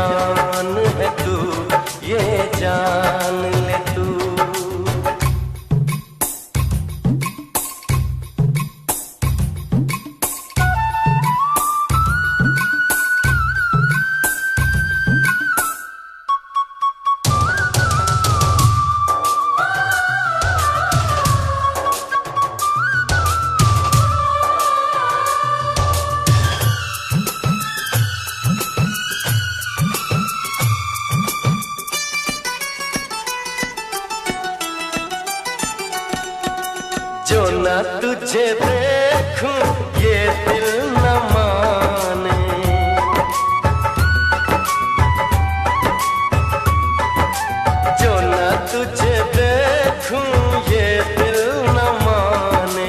जान है तू, ये जान ले तू। जो ना तुझे देखूं ये दिल न माने, जो ना तुझे देखूं ये दिल न माने,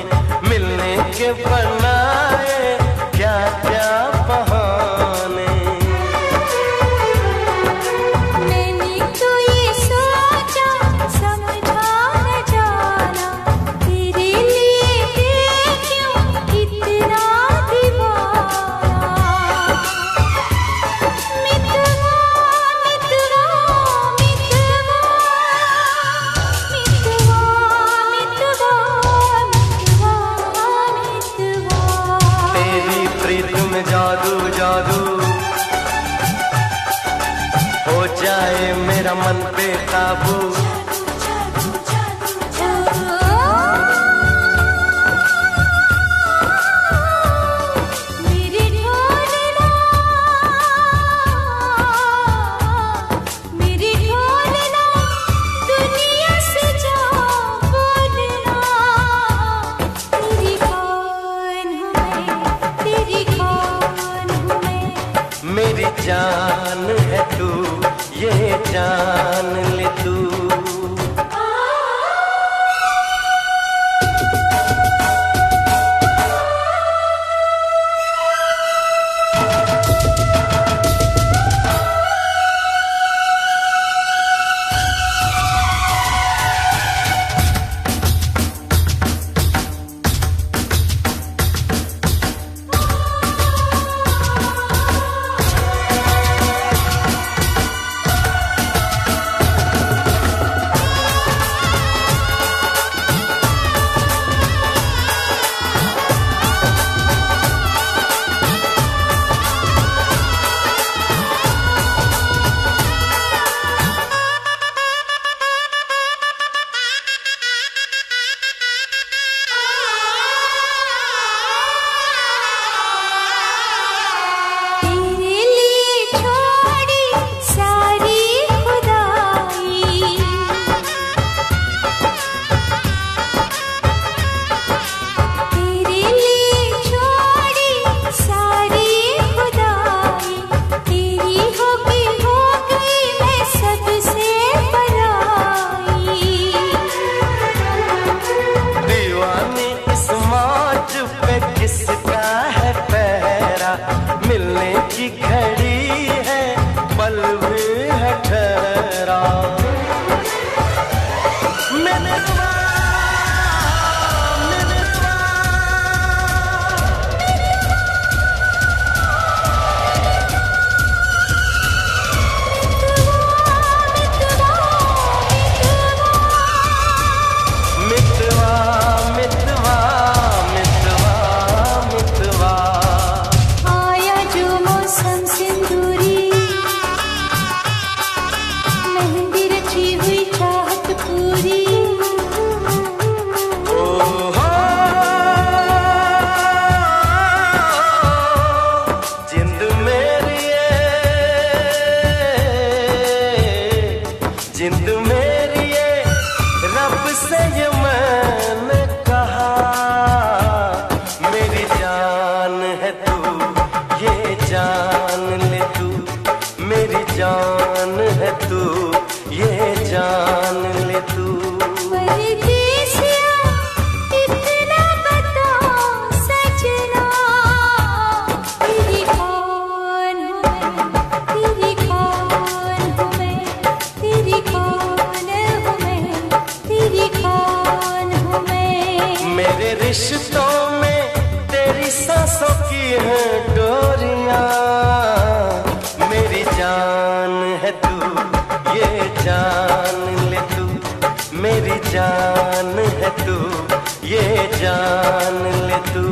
मिलने के बनाए क्या क्या बहाने। मैंने तो ये सोचा समझा न जाना, तेरे लिए क्यों इतना दीवाना। मितवा मितवा मितवा मितवा मितवा मितवा। तेरी प्रीत में जादू जादू हो जाए मेरा मन बेकाबू। मेरी ढोलना मेरी ढोलना दुनिया से जा बोलना। तेरी कौन हूँ मैं, तेरी कौन हूँ मैं। मेरी जान है तू, ये जान ले तू। तेरे लिए छोड़ी सारी खुदाई, तेरे लिए छोड़ी सारी खुदाई। तेरी हो गई मैं सबसे पराई। दीवानी इस मौज पे किसका है पहरा, मिलने की घड़ी है पल भी है ठहरा। मितवा मितवा मितवा मितवा मितवा मितवा। आया जो मौसम सिंदूरी, है तू, ये जान ले तू। मेरी जान है तू, ये जान ले तू।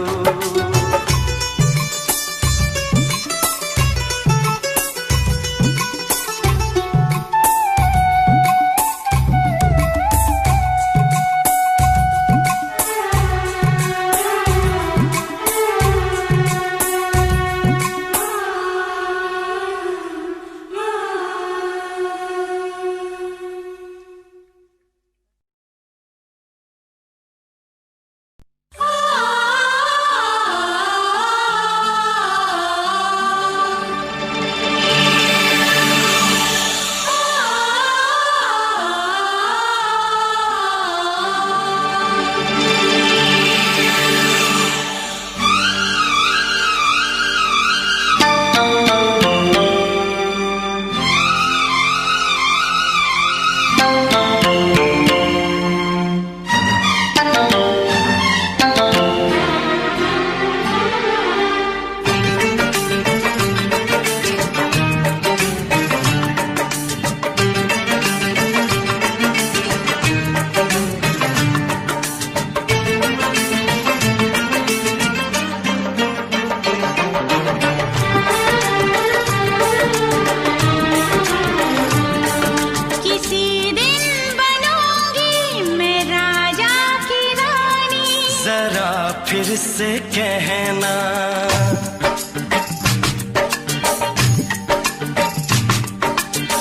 फिर से कहना,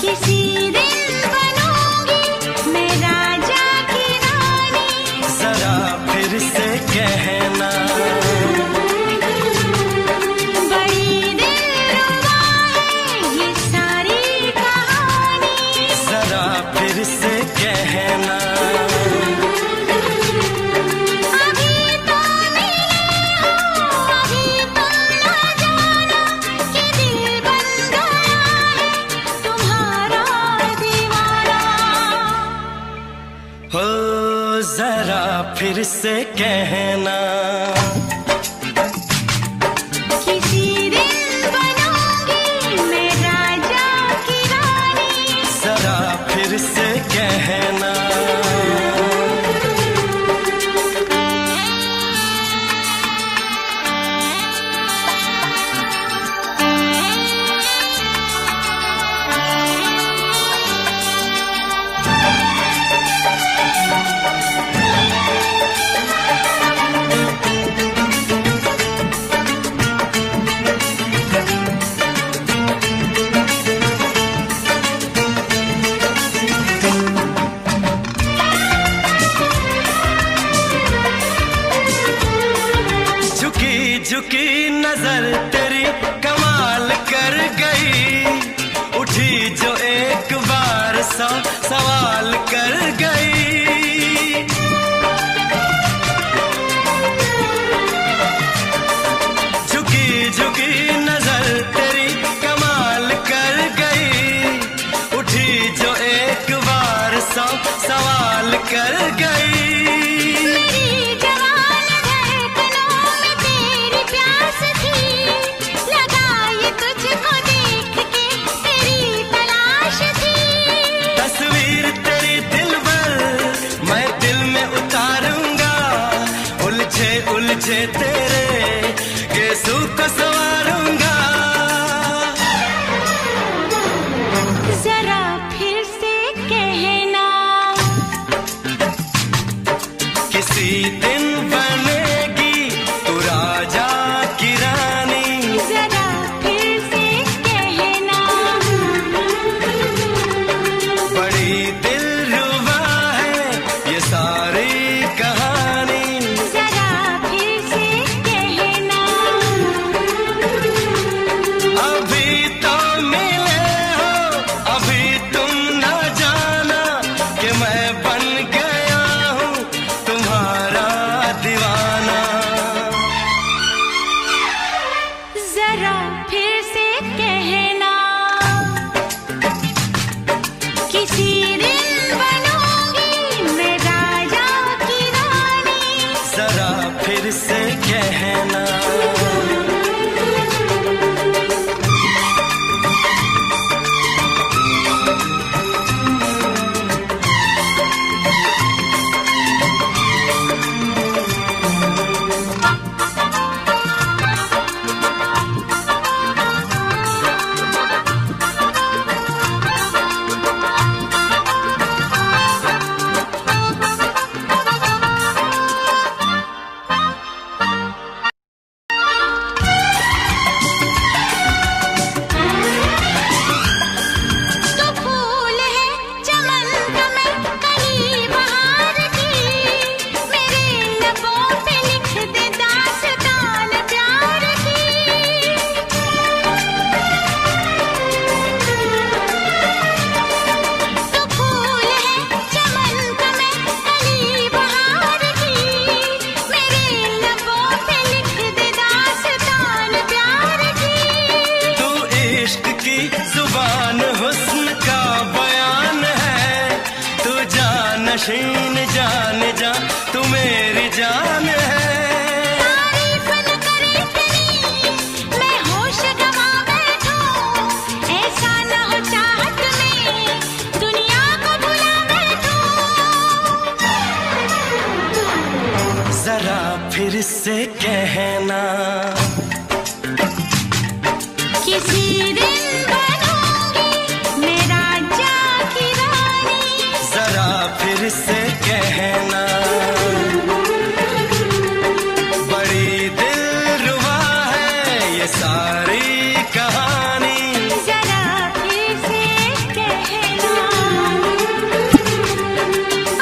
किसी दिन बनूंगी मैं राजा की रानी। जरा फिर से कहना, बड़ी दिलरुबा है ये सारी कहानी। जरा फिर से कहना, जरा फिर से कहना, किसी दिन बनूंगी मैं राजा की रानी। जरा फिर से कहना, झुकी नजर तेरी कमाल कर गई, उठी जो एक बार सौ सवाल कर गई। झुकी झुकी नजर तेरी कमाल कर गई, उठी जो एक बार सौ सवाल कर गई। उलझे तेरे गेसू को संवारूंगा, जरा फिर से कहना, किसी दिन बनेगी तू राजा की रानी। जरा फिर से कहना, बड़ी दिलरुबा है ये सारी कहानी। अभी तो मिले हो, अभी तुम न जाना कि मैं बन गया हूँ तुम्हारा दीवाना। जरा फिर से कहना, किसी दिन बनूंगी मैं राजा की रानी। जरा फिर से कहना, नशीन जान जा तू मेरी जान है। तारीफ न करे तेरी मैं होश गवा बैठूं, ऐसा न हो चाहत में दुनिया को भुला बैठूं। जरा फिर से कहना किसी दिन बनूंगी मैं राजा की रानी। जरा फिर से कहना बड़ी दिलरुबा है ये सारी कहानी। जरा फिर से कहना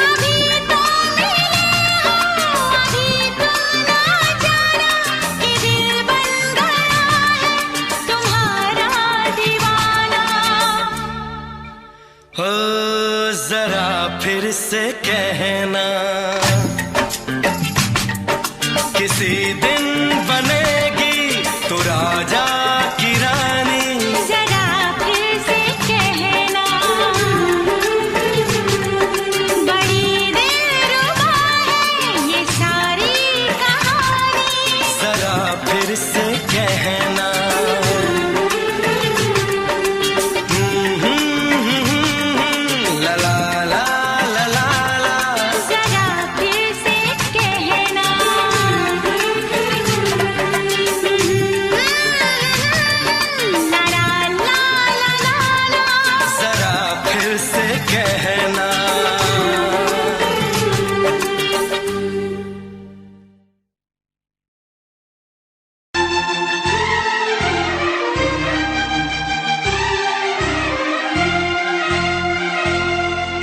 अभी तो मिले हो, अभी तुम ना जाना कि दिल बन गया है तुम्हारा दीवाना। हो जरा फिर से कहना किसी दिन बनेगी तू राजा की रानी। जरा फिर से कहना बड़ी दिलरुबा है ये सारी कहानी। जरा फिर से कहना ला ला ला ला ला ला। जरा फिर से कहना ला ला ला ला ला ला। जरा फिर से कहना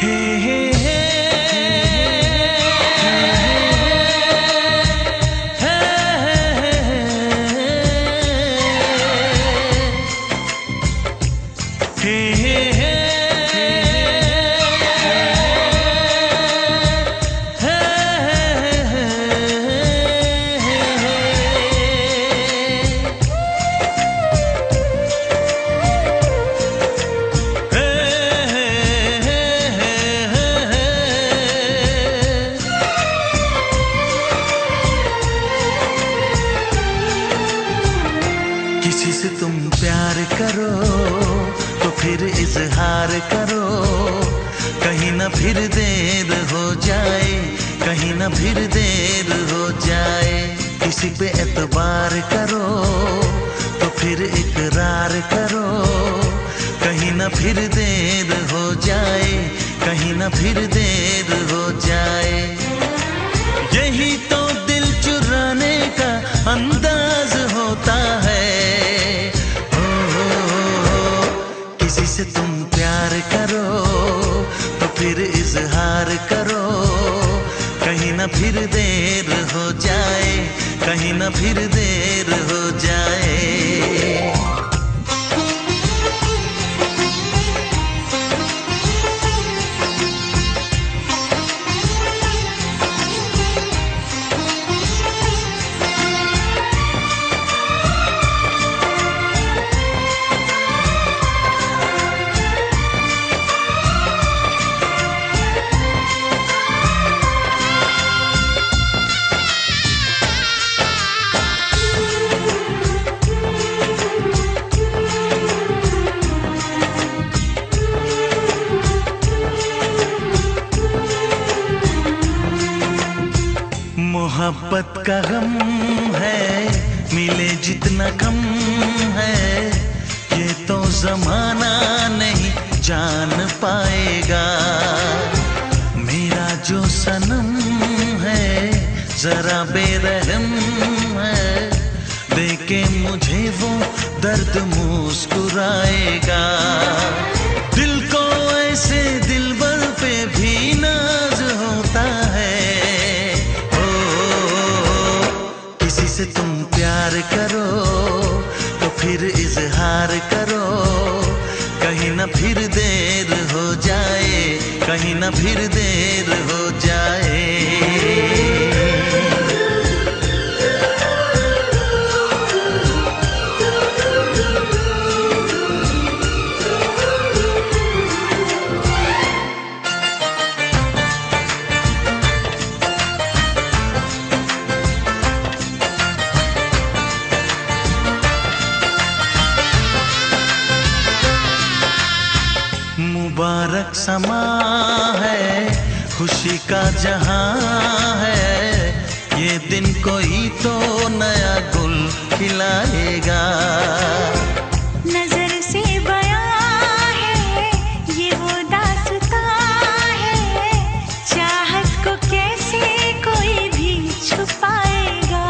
हे हे हे किसी से तुम प्यार करो तो फिर इजहार करो, कहीं ना फिर देर हो जाए, कहीं ना फिर देर हो जाए। किसी पे एतबार करो तो फिर इकरार करो, कहीं ना फिर देर हो जाए, कहीं ना फिर देर हो जाए। यही तो दिल चुराने का अंदाज होता है। किसी से तुम प्यार करो तो फिर इजहार करो, कहीं ना फिर देर हो जाए, कहीं ना फिर देर हो जाए। मोहब्बत का गम है मिले जितना कम है, ये तो जमाना नहीं जान पाएगा। मेरा जो सनम है जरा बेरहम है, देखे मुझे वो दर्द मुस्कुराएगा। दिल को ऐसे दिलबर पे भी नाज होता है। किसी से तुम प्यार करो तो फिर इजहार करो, कहीं ना फिर देर हो जाए, कहीं ना फिर देर हो जाए। मुबारक समा है, खुशी का जहां है, ये दिन कोई तो नया गुल खिलाएगा। नजर से बयां है ये वो दास्तां है, चाहत को कैसे कोई भी छुपाएगा।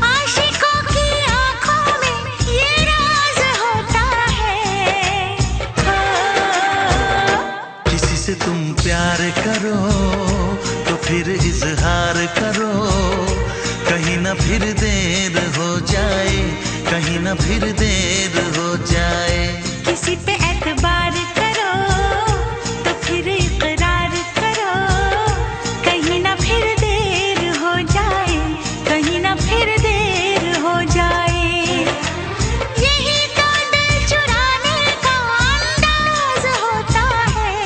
आशिकों की आंखों में ये राज होता है। किसी से तुम प्यार करो तो फिर इजहार करो, कहीं ना फिर देर हो जाए, कहीं ना फिर देर हो जाए। किसी पे एतबार करो तो फिर इकरार करो, कहीं ना फिर देर हो जाए, कहीं ना फिर देर हो जाए। यही तो दिल चुराने का अंदाज होता है।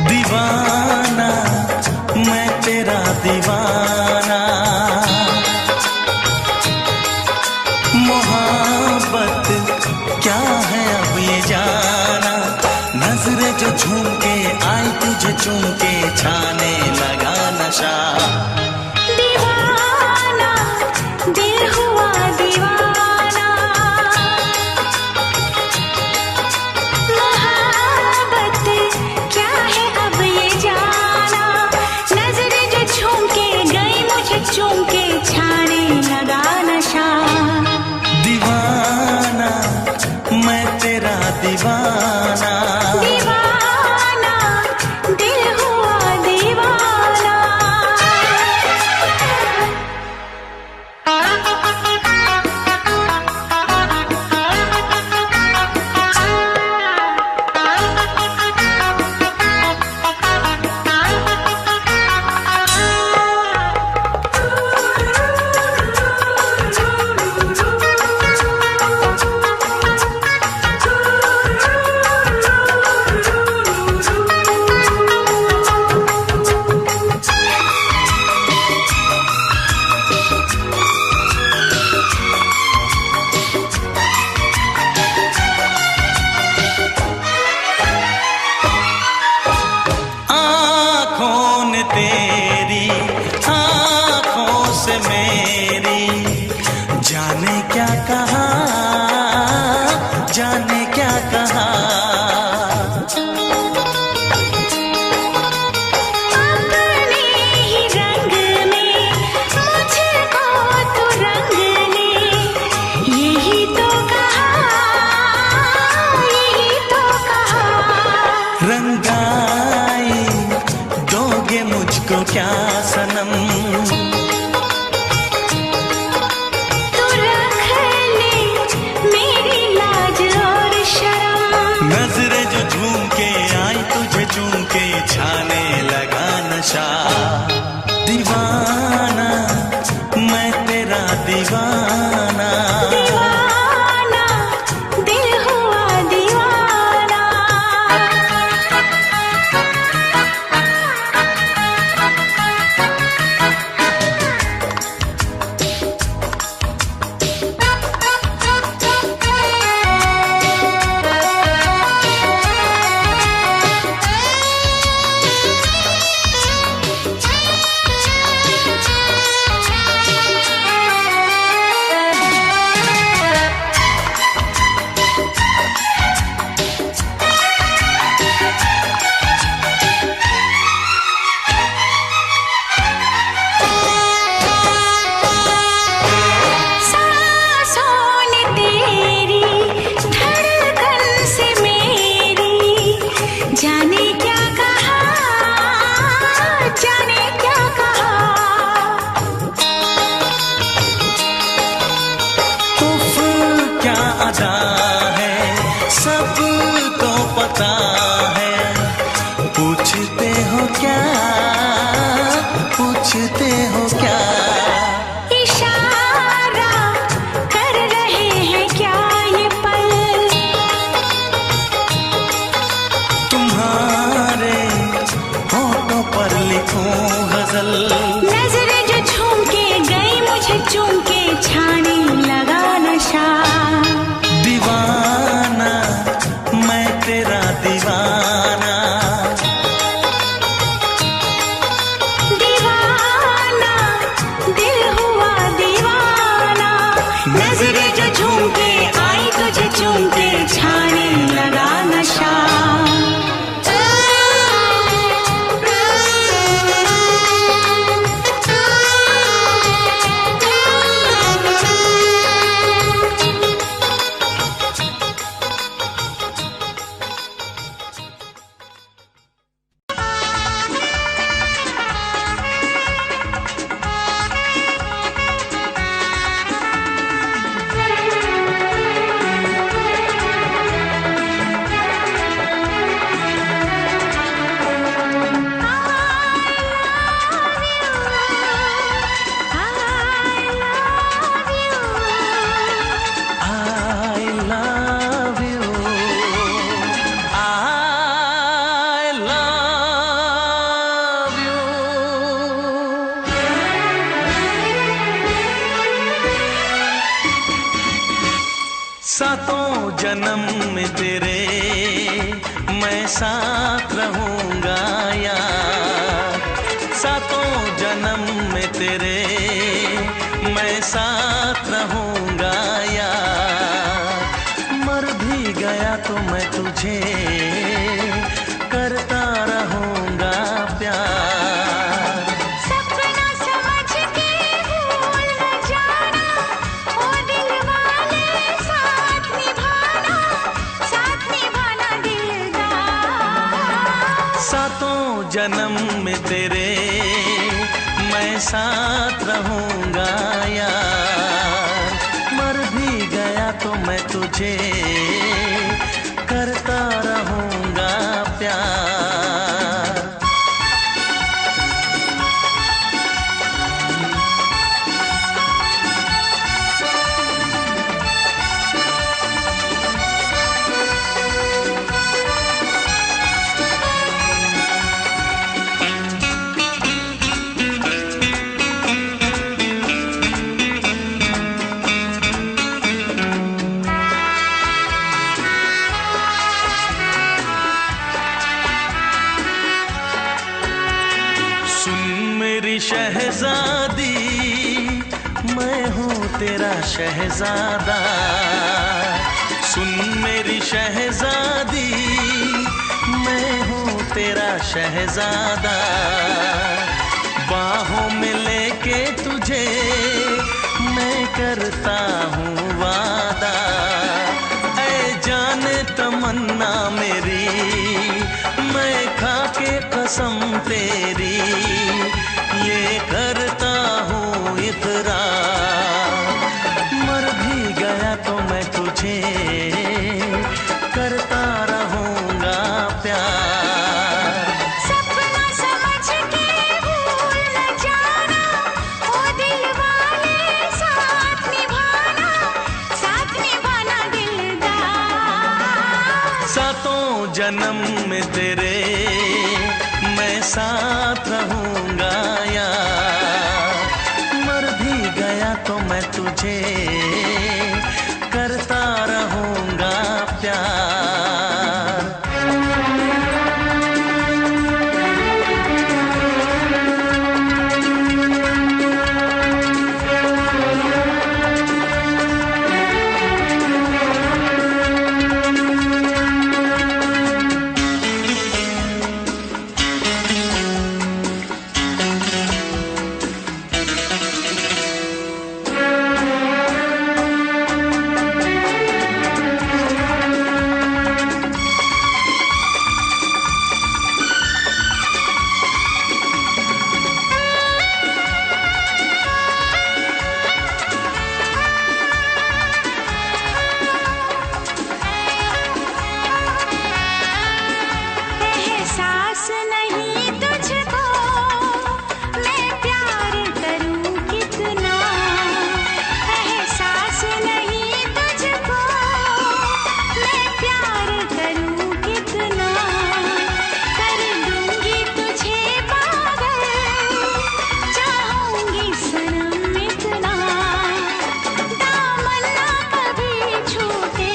दीवाना मैं तेरा दीवाना, मोहब्बत क्या है अब ये जाना, नजरें जो झूम के आई तुझे चूम के छाने लगा नशा। दीवाना दिल हुआ दीवाना, मोहब्बत क्या है अब ये जाना, नजरें जो झूम के गई मुझे चूम के छाने लगा नशा। दीवाना मैं तेरा दीवाना, दीवाना दिल हुआ दीवाना। तेरी आँखों से मेरी जाने क्या कहा, जाने क्या कहा। अपने ही रंग में मुझको तो रंग ने, यही तो कहा, यही तो कहा। रंगाई दोगे मुझको क्या सनम, तू रख ले मेरी लाज और शर्म, नजरें जो झूम के आई तुझे चूम के छाने लगा नशा। दीवाना मैं तेरा दीवाना, दीवाना दिल हुआ दीवाना। जाने क्या कहा, जाने क्या कहा। उफ क्या अदा है सबको पता है, पूछते हो क्या, पूछते हो क्या। इशारा कर रहे हैं क्या ये पल, तुम्हारे होठों पर लिखूं गजल, नजरें जो झूम के गई मुझे चूम के छाने लगा नशा। दीवाना सातों जन्म में तेरे मैं साथ रहूंगा यार, सातों जन्म में तेरे मैं साथ रहूंगा यार। मर भी गया तो मैं तुझे करता रहूंगा प्यार। सपना समझ के भूल न जाना, ओ दिल वाले साथ निभाना दिलदार। सातों जन्म में तेरे मैं साथ रहूंगा यार, मर भी गया तो मैं तुझे करता रहूंगा प्यार। शहजादी मैं हूँ तेरा शहजादा, सुन मेरी शहजादी मैं हूँ तेरा शहजादा। बाहों में लेके तुझे मैं करता हूँ वादा, ऐ जाने तमन्ना मेरी मैं खा के कसम तेरी ये करता हूँ इकरार। मर भी गया तो मैं तुझे करता रहूंगा प्यार। सपना समझ के भूल न जाना, ओ दिल वाले साथ निभाना दिलदार। सातों जन्म में तेरे मैं साथ रहूंगा यार, मर भी गया तो मैं तुझे करता रहूंगा प्यार। एहसास नहीं तुझको मैं प्यार करूं कितना, एहसास नहीं तुझको मैं प्यार करूं कितना। कर दूंगी तुझे पागल, चाहूंगी सनम इतना। दामन ना कभी छूटे,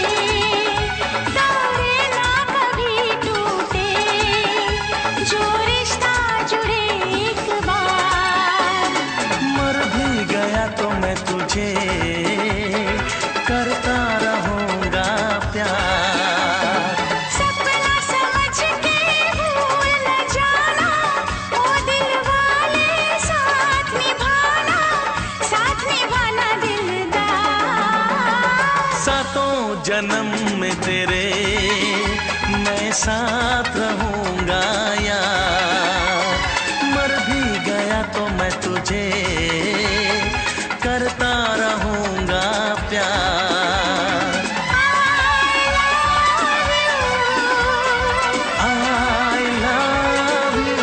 डोरे ना कभी टूटे, जो रिश्ता जुड़े एक बार। मर भी गया तो मैं तुझे करता रहूंगा प्यार। सपना समझ के भूल न जाना, ओ दिल वाले साथ निभाना दिलदार। सातों जन्म में तेरे मैं साथ रहूंगा यार, मर भी गया तो मैं तुझे करता रहूंगा प्यार। I love you।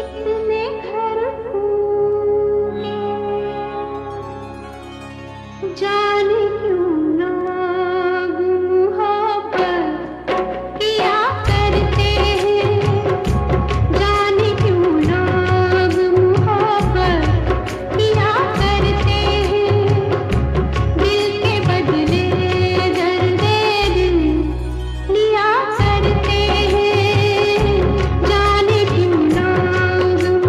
इतने घर फूटे, जाने क्यों लोग मोहब्बत किया करते हैं, जाने क्यों लोग मोहब्बत किया करते हैं, दिल के बदले दर्द दिल लिया करते हैं, जाने क्यों लोग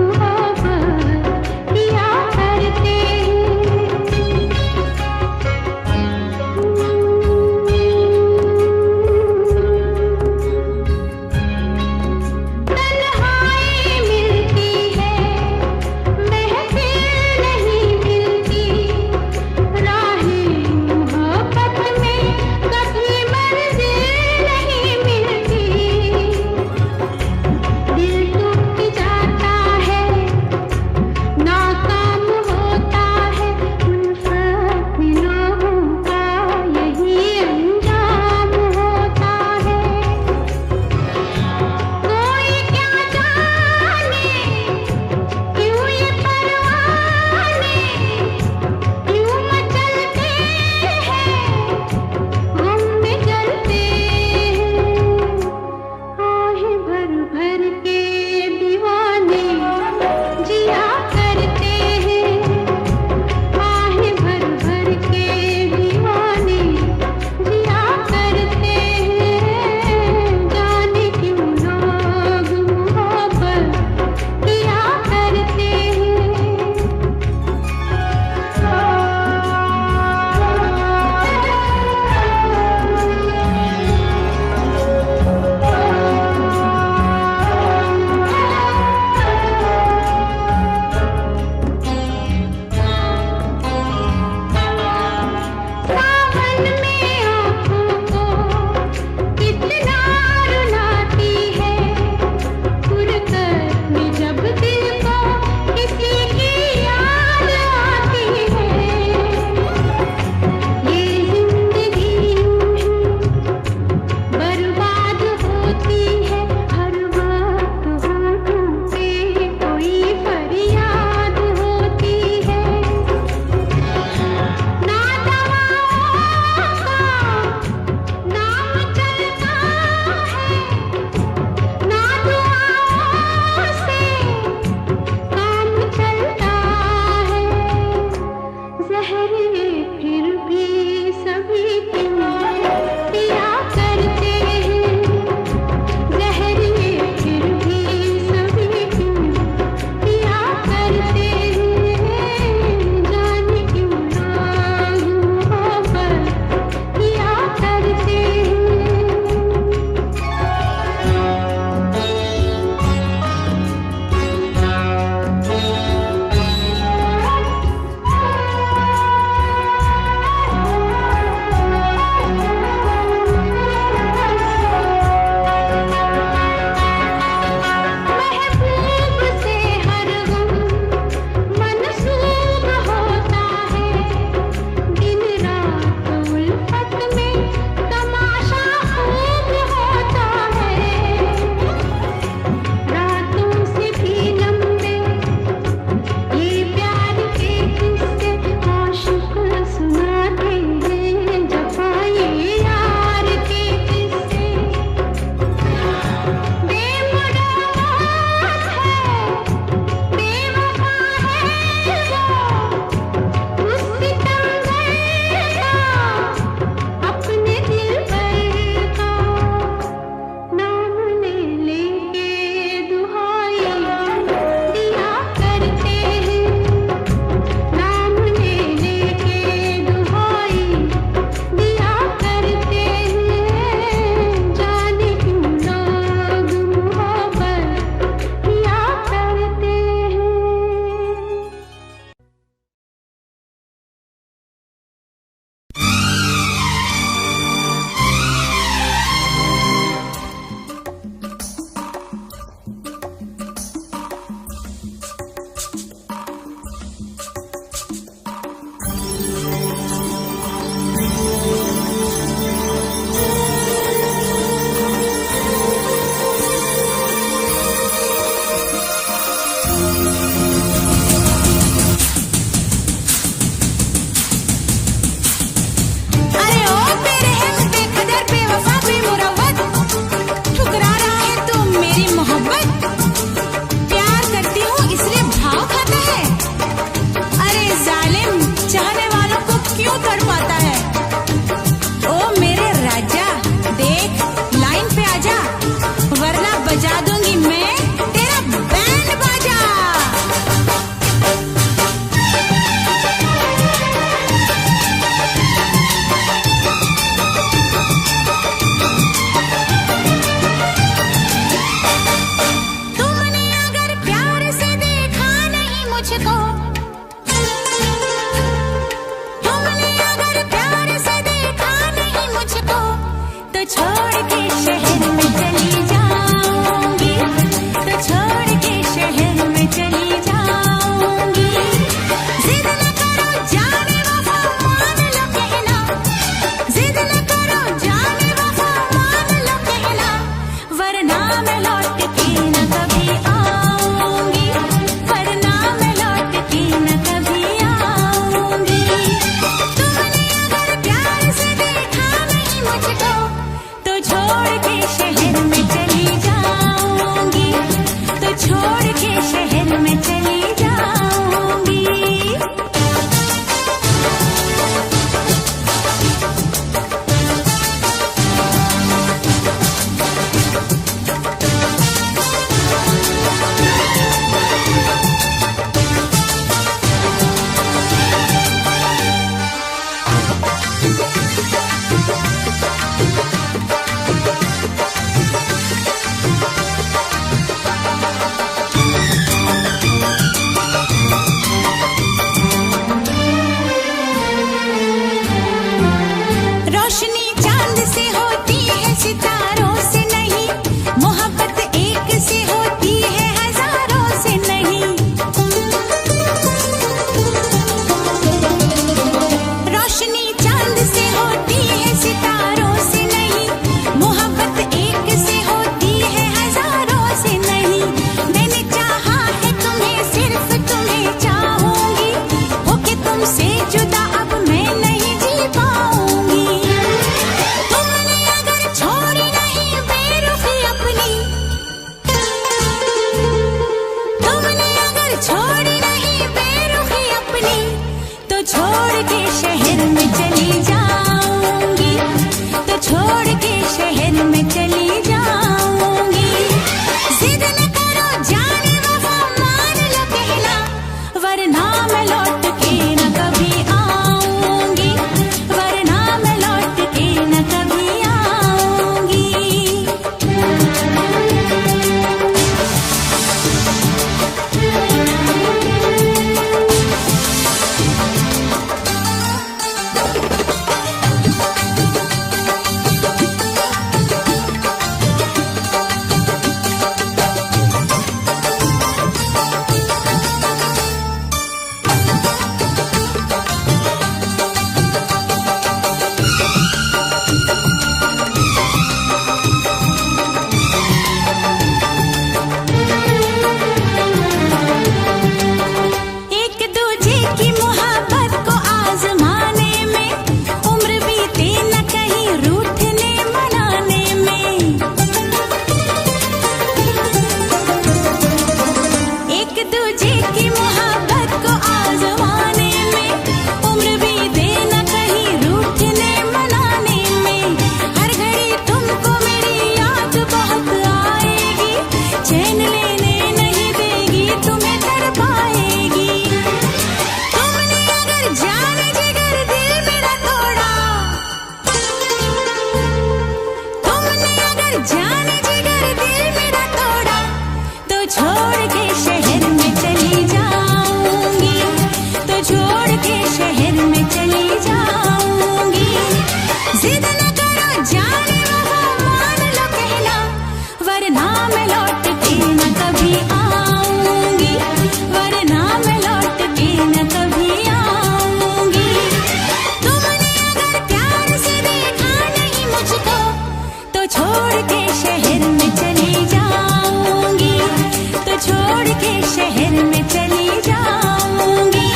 शहर में चली जाऊंगी,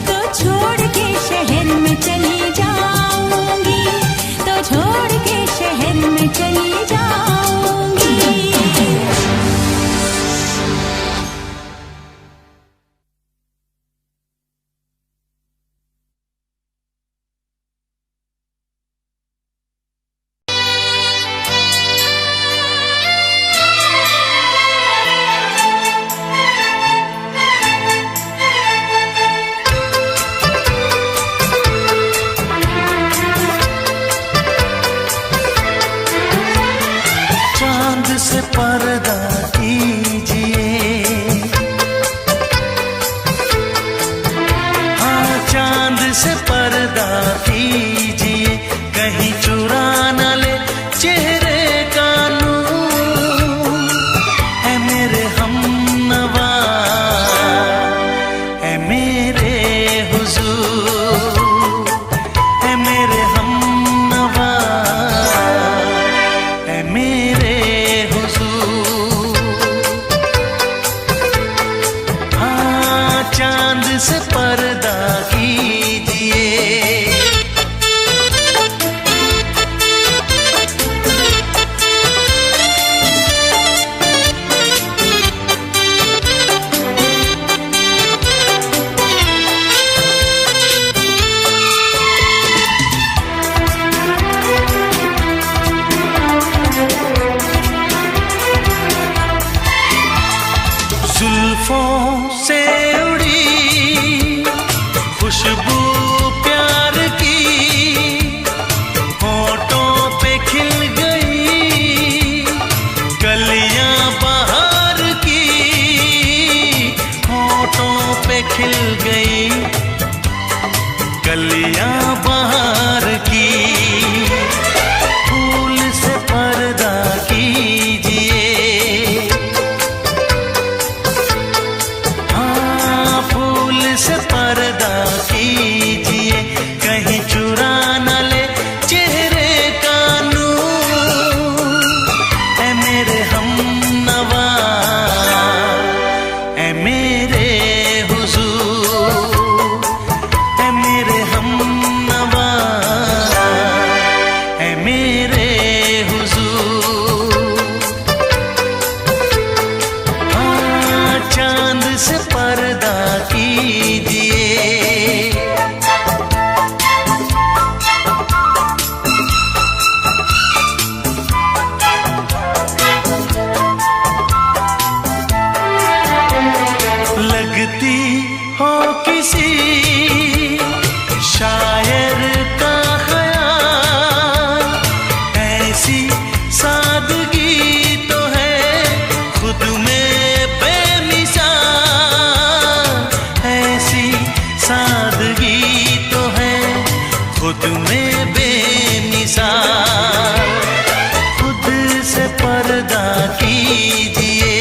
तो छोड़ के शहर में चली जाऊंगी, तो छोड़ के शहर में चली जाऊंगी। चांद से पर्दा कीजिए, हाँ चांद से पर्दा कीजिए, कहीं चुरा न ले चेहरे का नूर। है मेरे हमनवा, है मेरे हुजूर, है मेरे हमनवा, है मेरे हुजूर। हाँ चांद से पर्दा कीजिए। जुल्फों से उड़ी खुशबू प्यार की, होठों पे खिल गई कलियां बहार की, होठों पे खिल गई कलियां बहार की। फूल से पर्दा कीजिए, से पर्दा कीजिए, कहीं चुरा न ले चेहरे का नूर। है मेरे हमनवा, है मेरे हुजूर, है मेरे हमनवा, है मेरे हुजूर। हाँ चांद से पर्दा कीजिए। लगती हो किसी शायर का ख्याल, ऐसी सादगी तो है खुद में बेमिसाल, ऐसी सादगी तो है खुद में बेमिसाल। खुद से पर्दा कीजिए,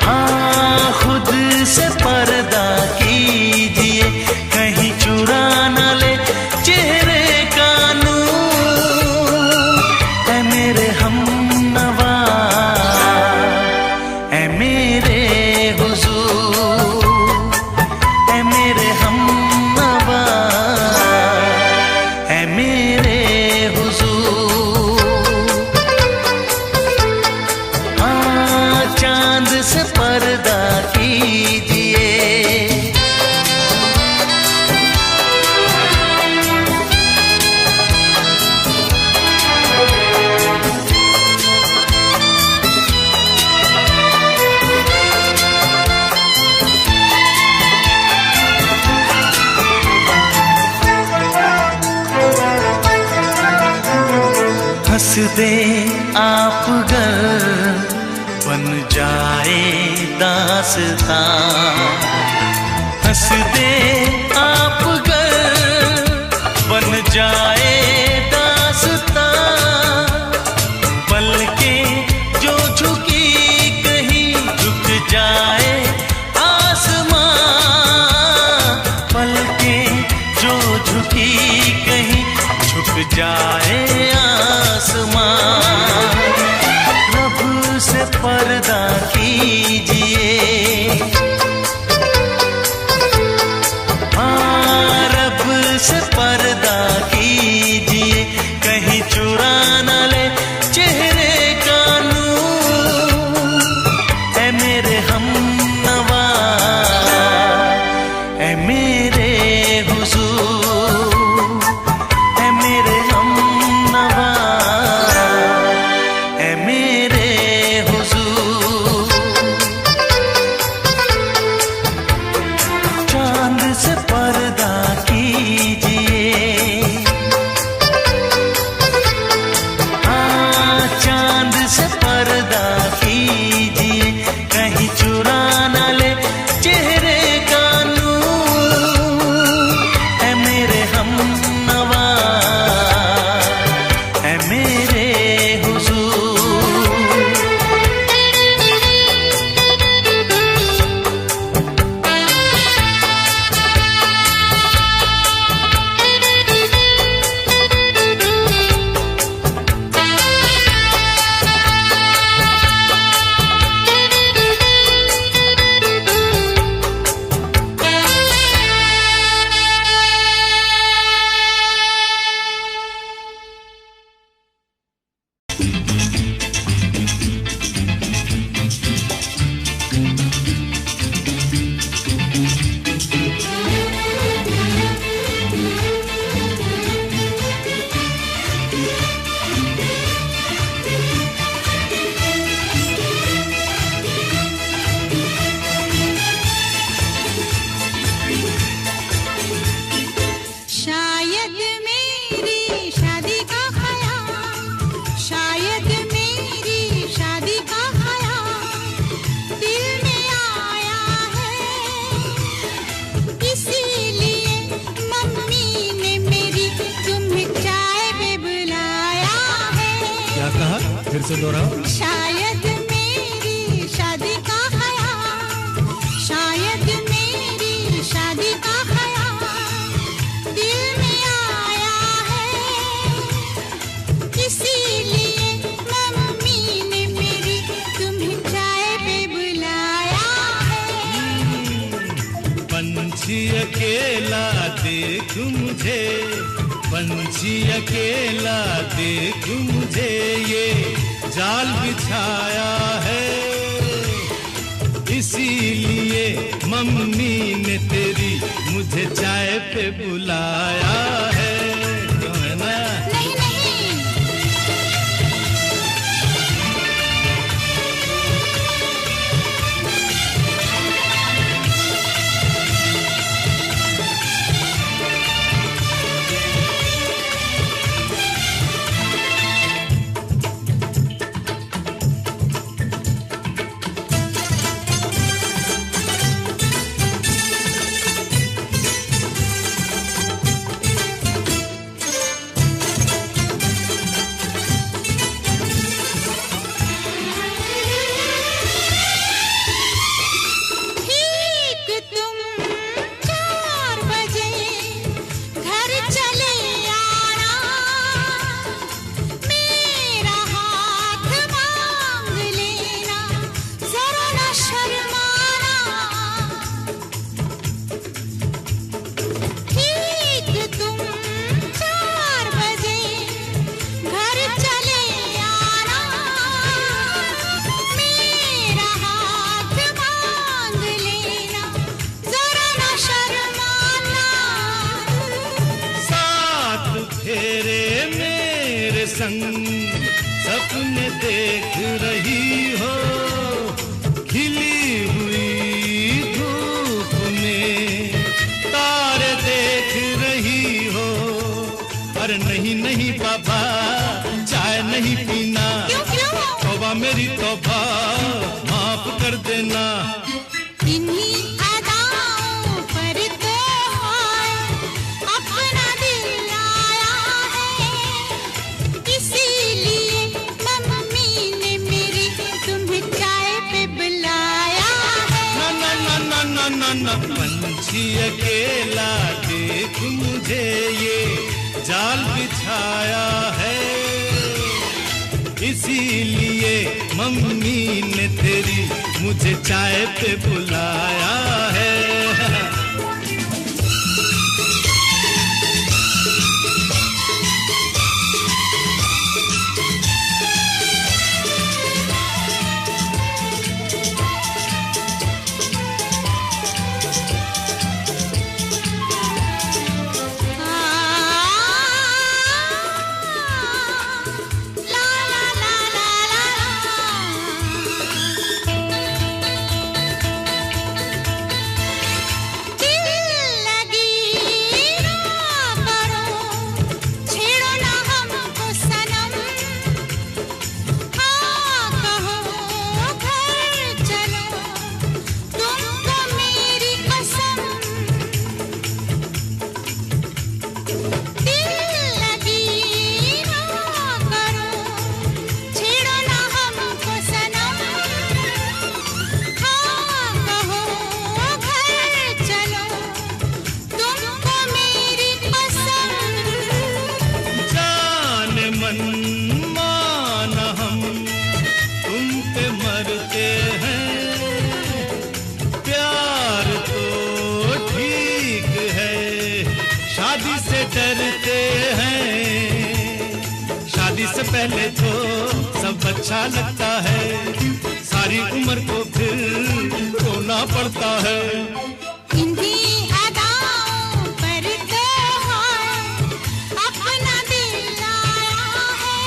हाँ खुद से पर्दा कीजिए, कहीं चुरा न ले चेहरे का नूर। है मेरे हमनवा, है मेरे हुजूर, है मेरे हमनवा, है मेरे हुजूर। हाँ चांद से पर्दा कीजिए। हंस दे आप गर बन जाए दास्तां, हंस दे आप गर बन जाए दास्तां। पलकें जो झुकी कहीं झुक जाए आसमां, पलकें जो झुकी कहीं झुक जाए आसमां। रब से पर्दा कीजिए, हाँ रब से पर्दा कीजिए, कहीं चुरा न ले चेहरे का नूर। ऐ मेरे हमनवा, ऐ मेरे हुजूर, ऐ मेरे हमनवा, ऐ मेरे हुजूर। चांद से पर्दा कीजिए, हाँ चांद से पर्दा कीजिए, कहीं चुरा न ले चेहरे का नूर। ऐ मेरे हमनवा, ऐ मेरे हुजूर। शायद मेरी शादी का ख्याल, शायद मेरी शादी का ख्याल दिल में आया है, इसीलिए मम्मी ने मेरी तुम्हें चाय पे बुलाया है। क्या कहा? फिर से दोहराओ। शायद मेरी शादी का ख्याल, शायद मेरी शादी का ख्याल दिल में आया है, इसीलिए मम्मी ने मेरी तुम्हें चाय पे बुलाया है। पंछी अकेला देख मुझे, पंछी अकेला देख मुझे, ये जाल बिछाया है, इसीलिए मम्मी ने तेरी मुझे चाय पे बुलाया है। क्यों है ना? नहीं नहीं, ठीक तुम 4 बजे घर चले आना, मेरा हाथ मांग लेना, जरा न शर्माना। ठीक तुम 4 बजे घर चले आना, मेरा हाथ मांग लेना, जरा न शर्माना। साथ फेरे मेरे संग सपने देख रही हो, खिली हुई धूप में तारे देख रही हो। अरे नहीं नहीं बाबा, चाय नहीं पीना, क्यों क्यों? तौबा मेरी तौबा, माफ कर देना। इन्हीं अदाओं पर तो हाय अपना दिल आया है, इसीलिए मम्मी ने मेरी तुम्हें चाय पे बुलाया है। ना ना ना ना ना ना, पंछी अकेला देख मुझे, ये जाल बिछाया है, इसीलिए मम्मी ने तेरी मुझे चाय पे बुलाया है। पहले तो सब अच्छा लगता है, सारी उम्र को फिर रोना पड़ता है। इन्हीं अदाओं पर तो अपना दिल आया है,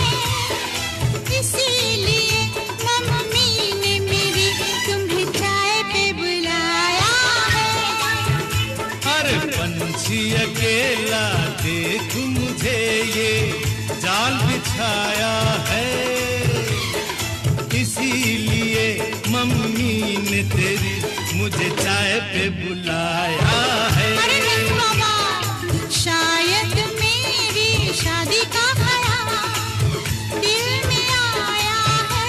इसीलिए मम्मी ने मेरी तुम्हें चाय पे बुलाया है। अरे पंछी अकेला देख मुझे ये जाल बिछाया है, इसीलिए मम्मी ने तेरी मुझे चाय पे बुलाया है। अरे नहीं बाबा, शायद मेरी शादी का ख्याल दिल में आया है,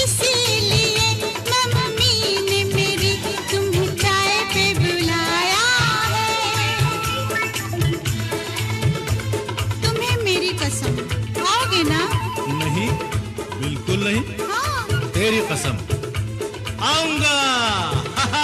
इसीलिए मम्मी ने मेरी तुम्हें चाय पे बुलाया है। तुम्हें मेरी कसम, आओगे ना? नहीं, बिल्कुल नहीं। हाँ। तेरी कसम, आऊंगा। हा हा।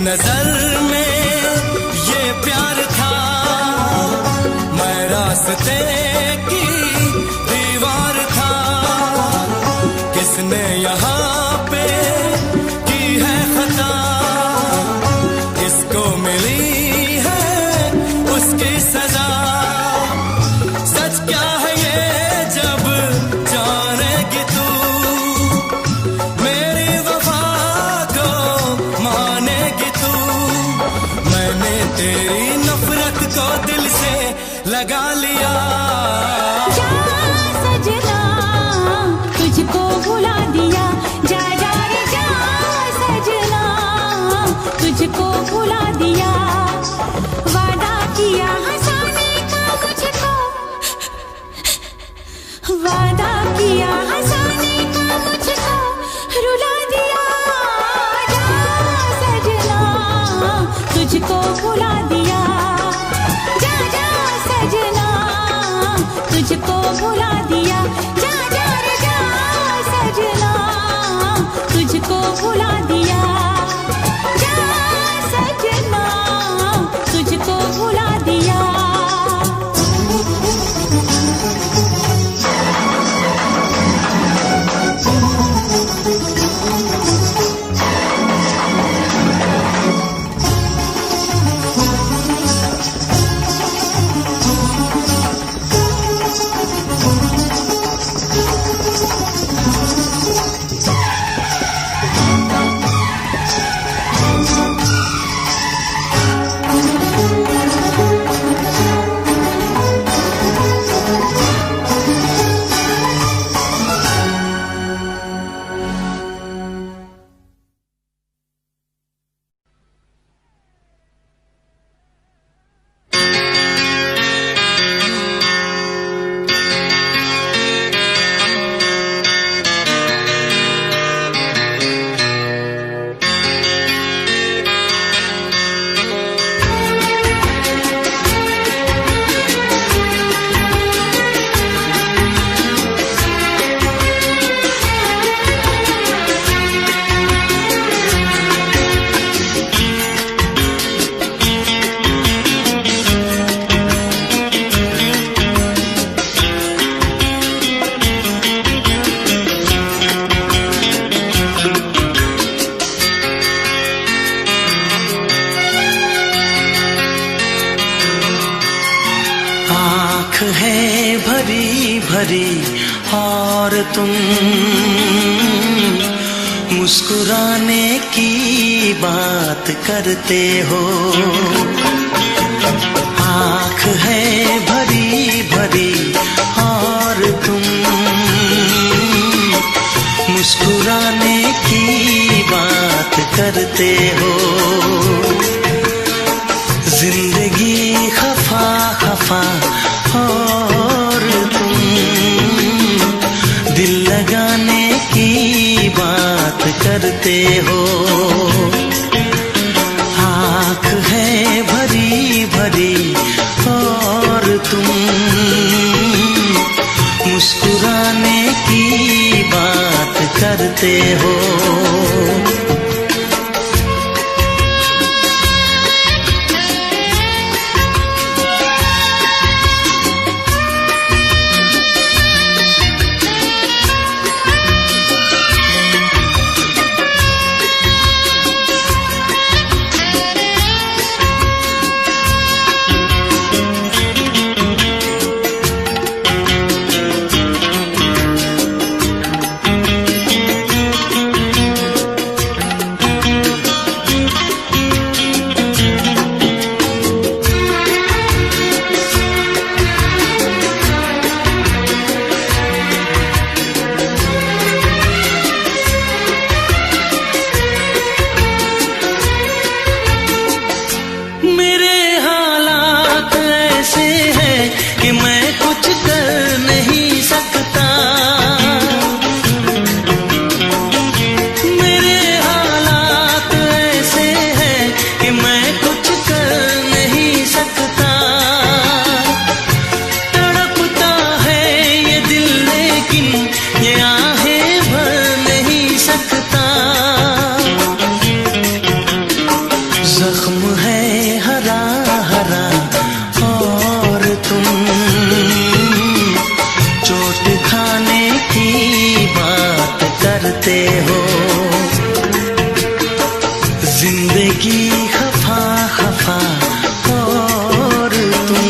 नजर में ये प्यार था, मैं रास्ते की दीवार था। किसने यहाँ पे की है खता, किसको मिली है उसकी सजा। सच क्या है ये जब जानेगी तू, मेरी वफा को मानेगी तू। मैंने तेरी नफरत को दिल से लगा लिया। जा सजना तुझको भुला दिया, जा जा रे जा सजना तुझको भुला दिया। वादा किया हंसाने का मुझको, वादा किया हंसाने का मुझको रुला दिया। जा सजना तुझको भुला दिया, जा जा सजना तुझको भुला दिया। जा जा रे जा सजना तुझको भुला दिया, जा सजना तुझको भुला दिया। है भरी भरी और तुम मुस्कुराने की बात करते हो। आँख है भरी भरी और तुम मुस्कुराने की बात करते हो। जिंदगी खफा खफा और तुम दिल लगाने की बात करते हो। आँख है भरी भरी और तुम मुस्कुराने की बात करते हो। करते हो। जिंदगी खफा खफा और तुम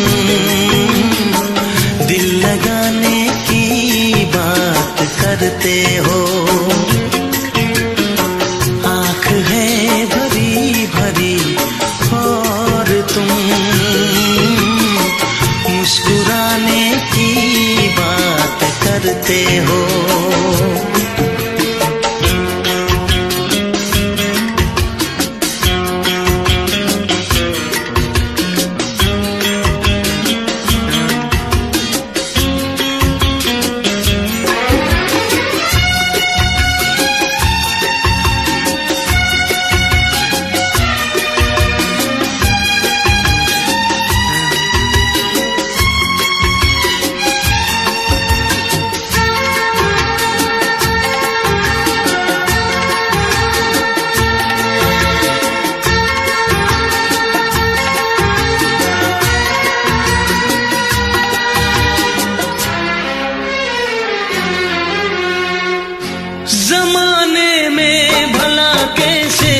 दिल लगाने की बात करते हो। आँख है भरी भरी और तुम मुस्कुराने की बात करते हो। जमाने में भला कैसे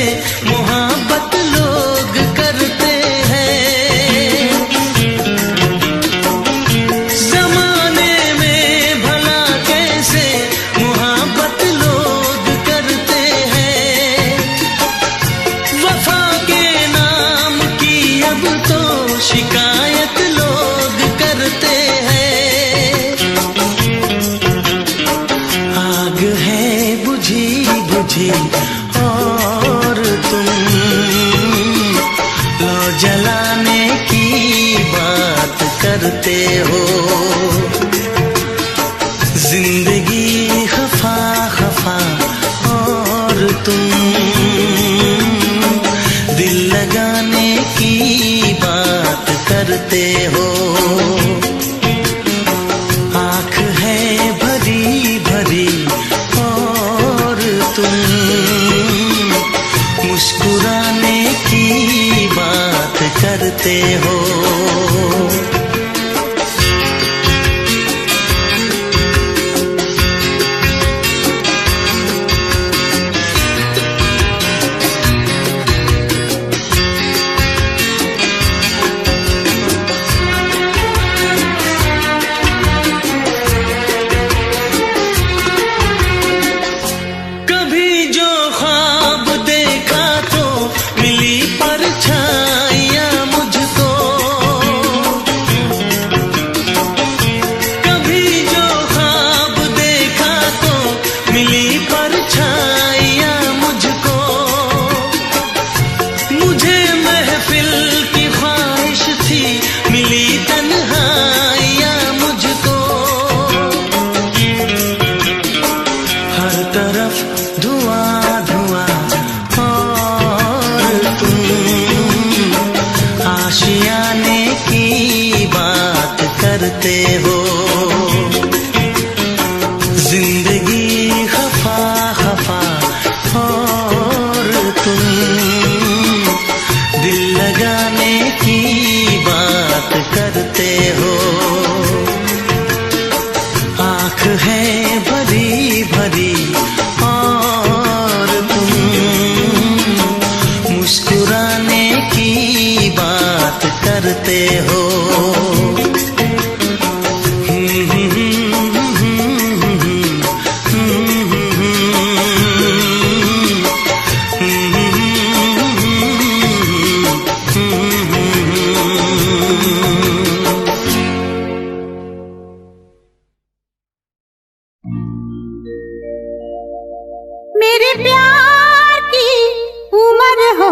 मोहब्बत लोग करते हैं। जमाने में भला कैसे मोहब्बत लोग करते हैं। वफा के नाम की अब तो शिकायत लोग करते हैं। आग है बुझी बुझी और तुम लो जलाने की बात करते हो। जिंदगी खफा खफा और तुम दिल लगाने की बात करते हो। आँख है भरी भरी और तुम मुस्कुराने की बात करते हो। कभी जो ख्वाब देखा तो मिली परछाइयाँ मुझको। कभी जो ख्वाब देखा तो मिली परछाइयाँ मुझको। मुझे महफिल की ख्वाहिश थी मिली तन्हाइयाँ मुझको। हर तरफ धुआं धुआं और तुम आशियाने की बात करते हो। जिंदगी खफा खफा और तुम दिल लगाने की बात करते हो। आँख है भरी भरी और तुम मुस्कुराने की बात करते हो। मेरे प्यार की उम्र हो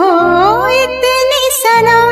इतनी सनम,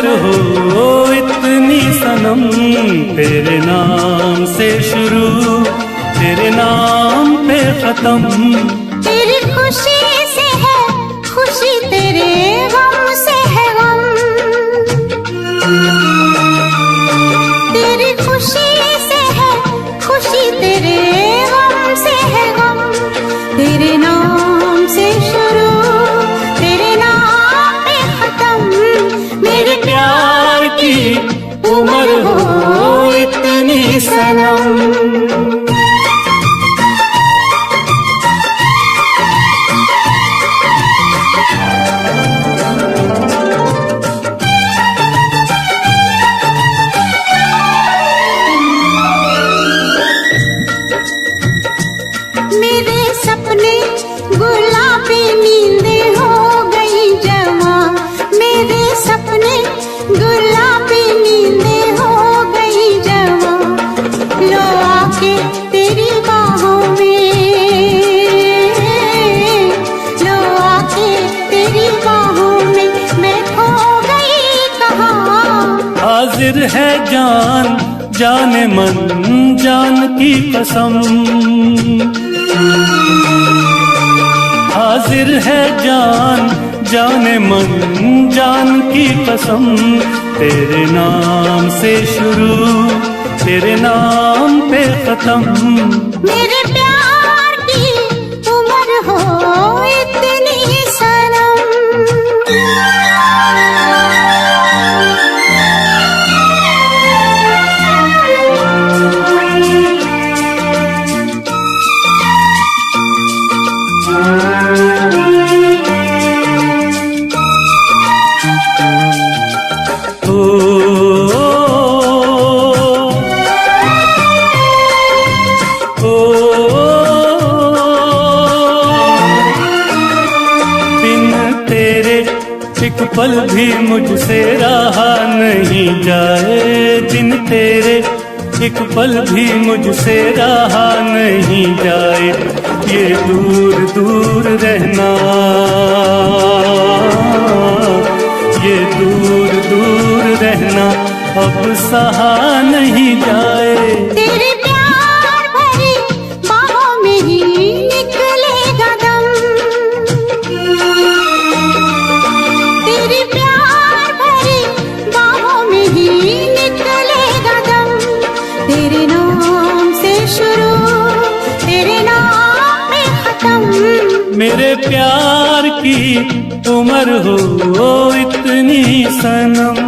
उम्र हो इतनी सनम, तेरे नाम से शुरू तेरे नाम पे खत्म। तेरी खुशी से है खुशी, तेरे गम से है गम। तेरी खुशी से है खुशी, तेरे गम से है गम। तेरे नाम से शुरू तेरे नाम पे खत्म। मेरे प्यार की उम्र हो इतनी सनम। मेरे सपने गुलाबी नींदें हो गई जवां। मेरे सपने गुलाबी नींदें हो गई जवां। लो आके तेरी बाहों में, लो आके तेरी बाहों में मैं खो गई कहाँ। हाजिर है जान जाने मन जान की कसम। हाजिर है जान जाने मन जान की कसम। तेरे नाम से शुरू तेरे नाम पे खत्म। मेरे प्यार की उम्र हो इतनी सनम। एक पल भी मुझसे रहा नहीं जाए, दिन तेरे एक पल भी मुझसे रहा नहीं जाए। ये दूर दूर रहना, ये दूर दूर रहना अब सहा नहीं जाए। तेरे प्यार भरी बाहों में ही निकलेगा दम। तेरे प्यार भरी बाहों में ही निकलेगा दम। तेरे नाम से शुरू तेरे नाम में खत्म। मेरे प्यार की उम्र हो इतनी सनम।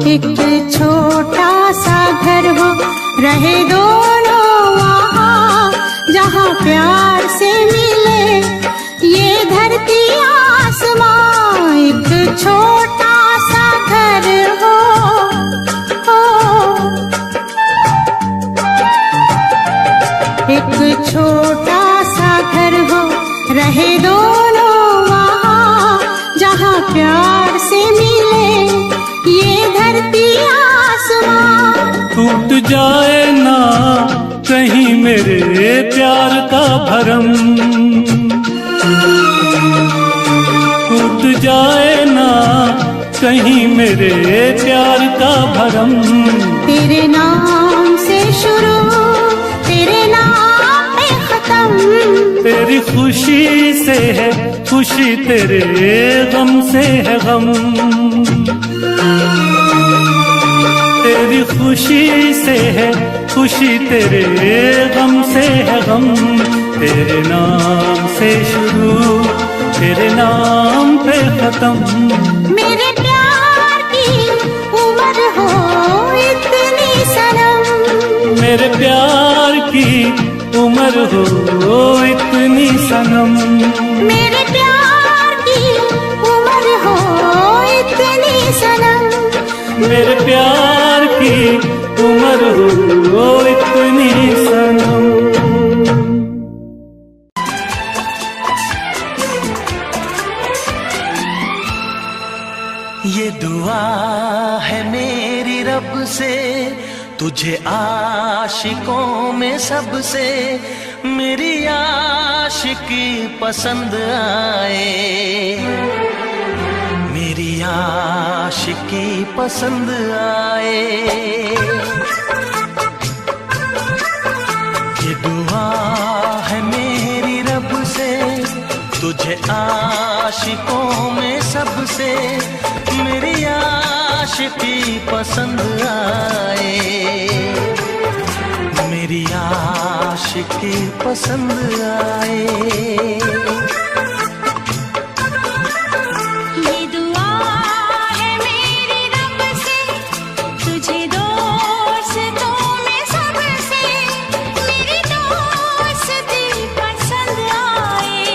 एक छोटा सा घर हो, रहे दोनों वहाँ, जहाँ प्यार से मिले ये धरती आसमां। एक छोटा सा घर हो, एक छोटा सा घर हो, रहे दोनों वहाँ, जहाँ प्यार से मिले ये धरती आसमां। टूट जाए ना कहीं मेरे प्यार का भरम, टूट जाए ना कहीं मेरे प्यार का भरम। तेरे नाम से शुरू तेरे नाम पे खत्म। तेरी खुशी से है खुशी, तेरे गम से है गम। तेरी खुशी से है खुशी, तेरे गम से है गम। तेरे नाम से शुरू तेरे नाम पे खत्म। मेरे प्यार की उम्र हो इतनी सनम। मेरे प्यार की उम्र हो इतनी सनम। मेरे प्यार मेरे प्यार की उम्र हो इतनी सनम। ये दुआ है मेरी रब से तुझे आशिकों में सबसे मेरी आशिकी पसंद आए, मेरी आशिकी पसंद आए। ये दुआ है मेरी रब से तुझे आशिकों में सबसे मेरी आशिकी पसंद आए, मेरी आशिकी पसंद आए। ये दुआ है मेरी रब से तुझे दोस्तों में सबसे मेरी दोस्ती पसंद आए,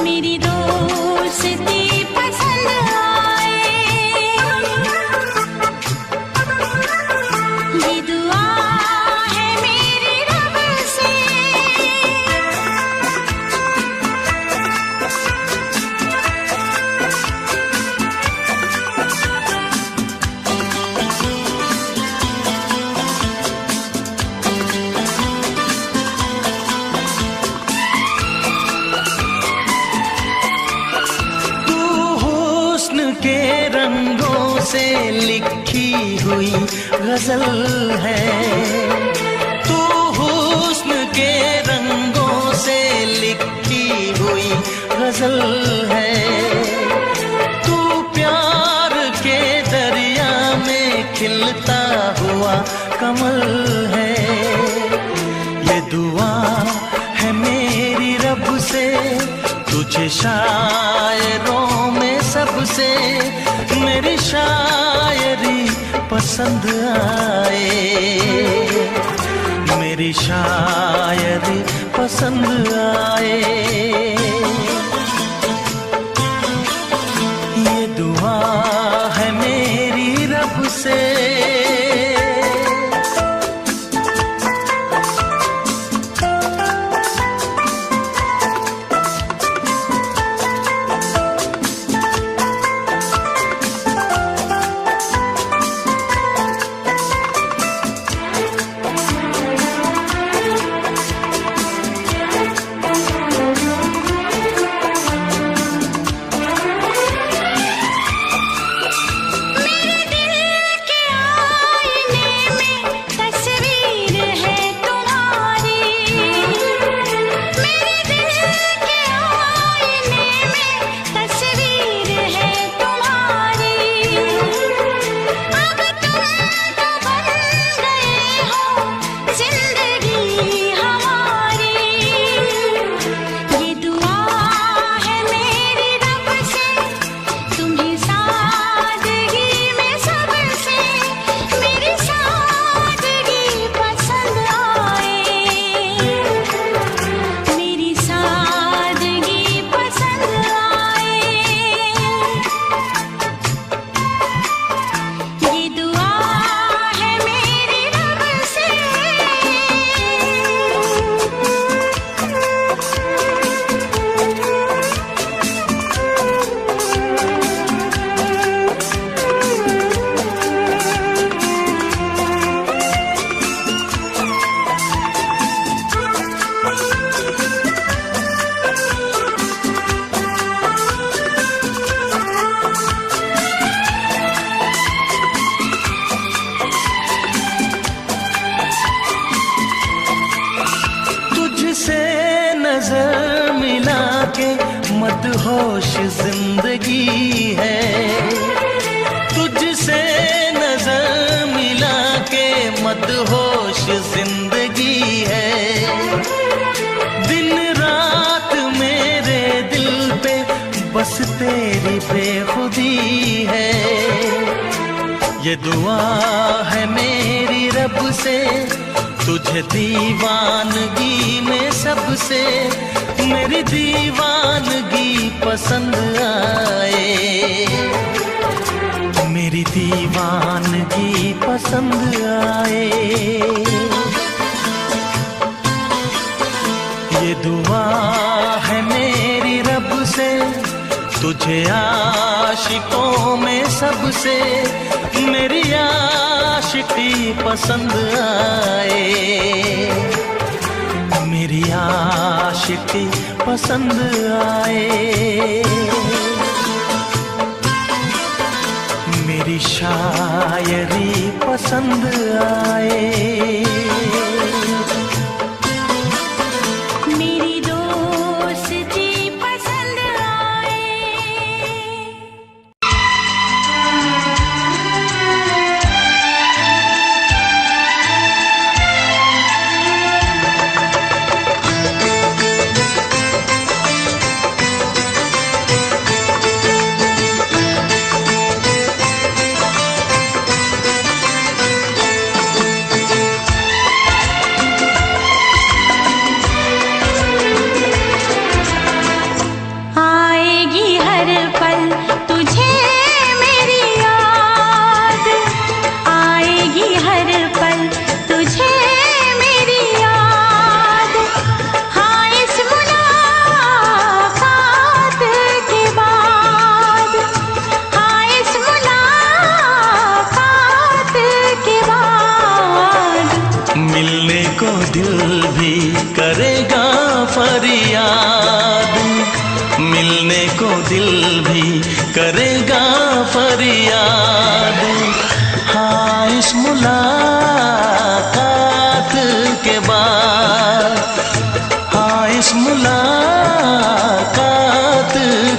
मेरी दोस्ती पसंद आए। ये दुआ है मेरी रब से। तू हुस्न के रंगों से लिखी हुई गजल है, तू हुस्न के रंगों से लिखी हुई गजल है। तू प्यार के दरिया में खिलता हुआ कमल है। ये दुआ है मेरी रब से तुझे शायरों में सबसे मेरी शायरी पसंद आए, मेरी शायरी पसंद आए। ये दुआ है मेरी रब से। नजर मिला के मदहोश जिंदगी है, तुझसे नजर मिला के मदहोश जिंदगी है। दिन रात मेरे दिल पे बस तेरी बेखुदी है। ये दुआ है मेरी रब से तुझे दीवानगी में सबसे मेरी दीवानगी पसंद आए। मेरी दीवानगी पसंद आए, ये दुआ है मेरी रब से, तुझे आशिकों में सबसे मेरी आशिकी पसंद आए, मेरी आशिकी पसंद आए, मेरी शायरी पसंद आए, मेरी दोस्ती पसंद आए। आएगी हर पल तुझे मेरी याद, आएगी हर पल तुझे मेरी याद, हाँ इस मुलाकात के बाद, हाँ इस मुलाकात के बाद, मिलने को दिल भी करेगा फरियाद, मिलने को दिल भी करेगा फरियाद, हाँ इस मुलाकात के बाद, हाँ इस मुलाकात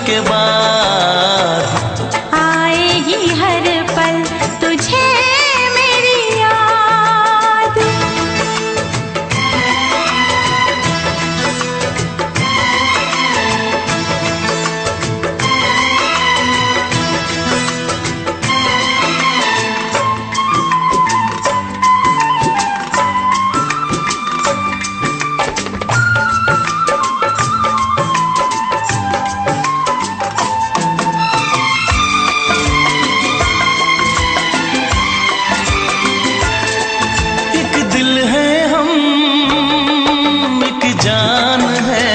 के बाद, आएगी हर पल तुझे मेरी याद। एक दिल है हम, एक जान है,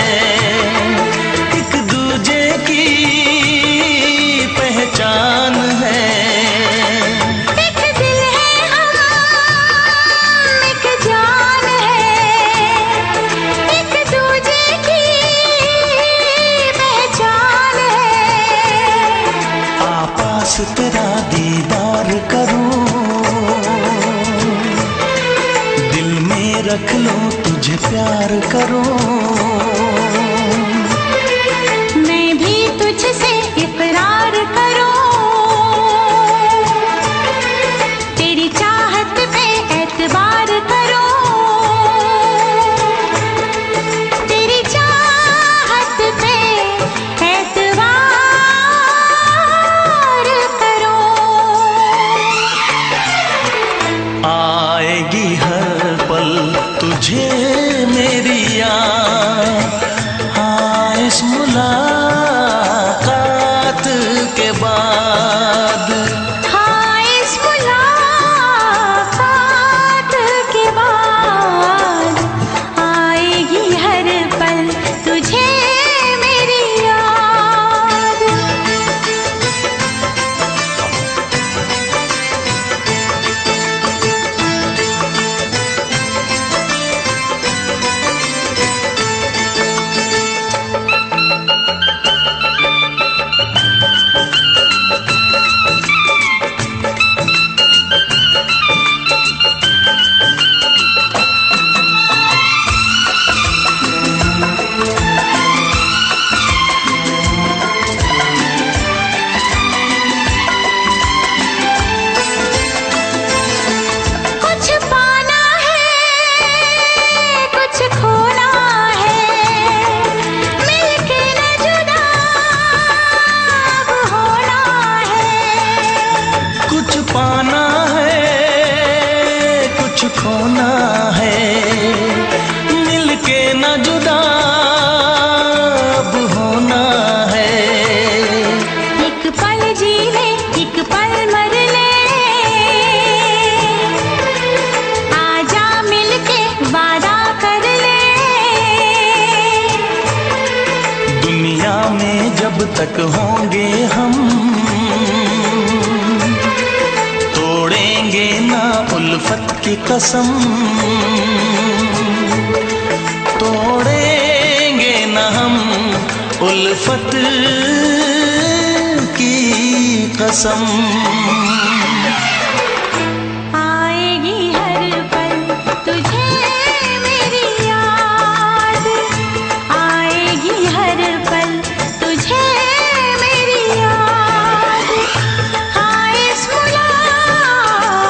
एक दूजे की पहचान है, एक दिल है हम, एक जान है, एक दूजे की पहचान है, आपास तेरा दीदार करूं, दिल में रख लो तुझे प्यार करूं, मैं भी तुझसे इकरार करूं, तेरी चाहत पे एतबार करूं, तेरी चाहत पे एतबार करूं। आएगी हर पल तुझे मेरी याद, हाँ इस मुलाकात के बाद, हाँ इस मुलाकात के बाद, आएगी हर पल तुझे मेरी याद। पल जी ले एक पल मर तक होंगे हम, तोड़ेंगे ना उल्फत की कसम, तोड़ेंगे ना हम उल्फत की कसम। आएगी हर पल तुझे मेरी याद, आएगी हर पल तुझे मेरी याद। हाँ इस मुलाकात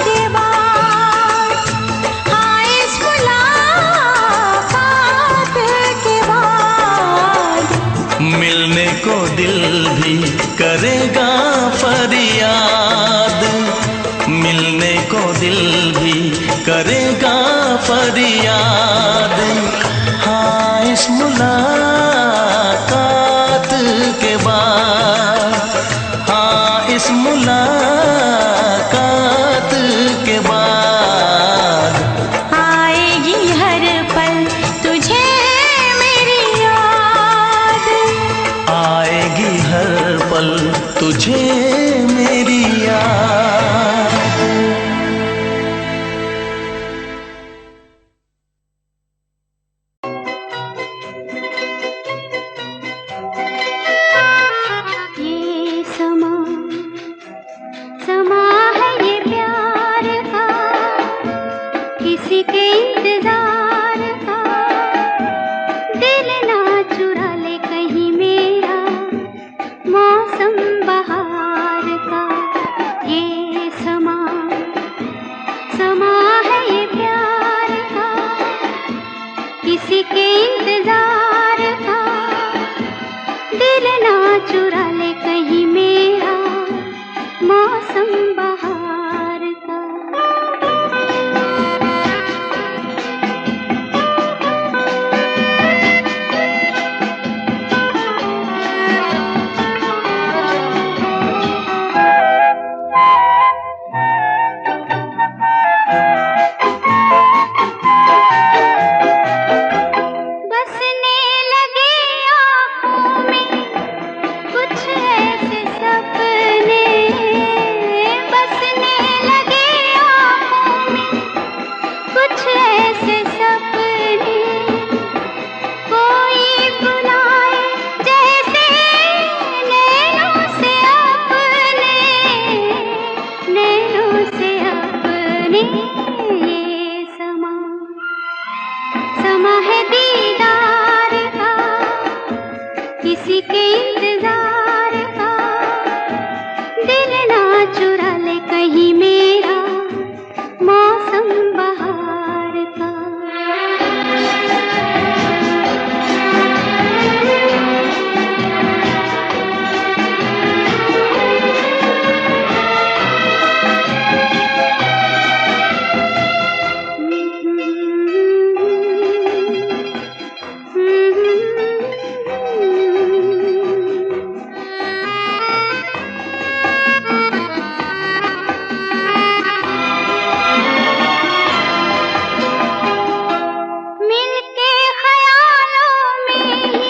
के बाद, हाँ इस मुलाकात के बाद मिलने को दिल भी करेगा फरियाद, मिलने को दिल भी करेगा फरियाद। हाँ इस मुलाकात के बाद, हाँ इस मुलाकात के बाद आएगी हर पल तुझे मेरी याद, आएगी हर पल तुझे मेरी याद। ये समा समा है ये प्यार का, किसी के इंतजार का। दिल ना चुरा ले कहीं मेरा मौसम बहार का। ये समा समा है ये प्यार का, किसी के इंतजार का। दिल ना चुरा ले कहीं मेरा मौसम बहार का। बसने लगे आँखों में कुछ ऐसे सपने, बसने लगे आँखों में कुछ ऐसे सपने। कोई बुलाए जैसे नैनों से अपने, नैनों से अपने। ये समा समा है दीदार का, किसी के इंतजार का। दिल ना चुरा ले कहीं मेरा मौसम बहार का। मिलके ख्यालों में ही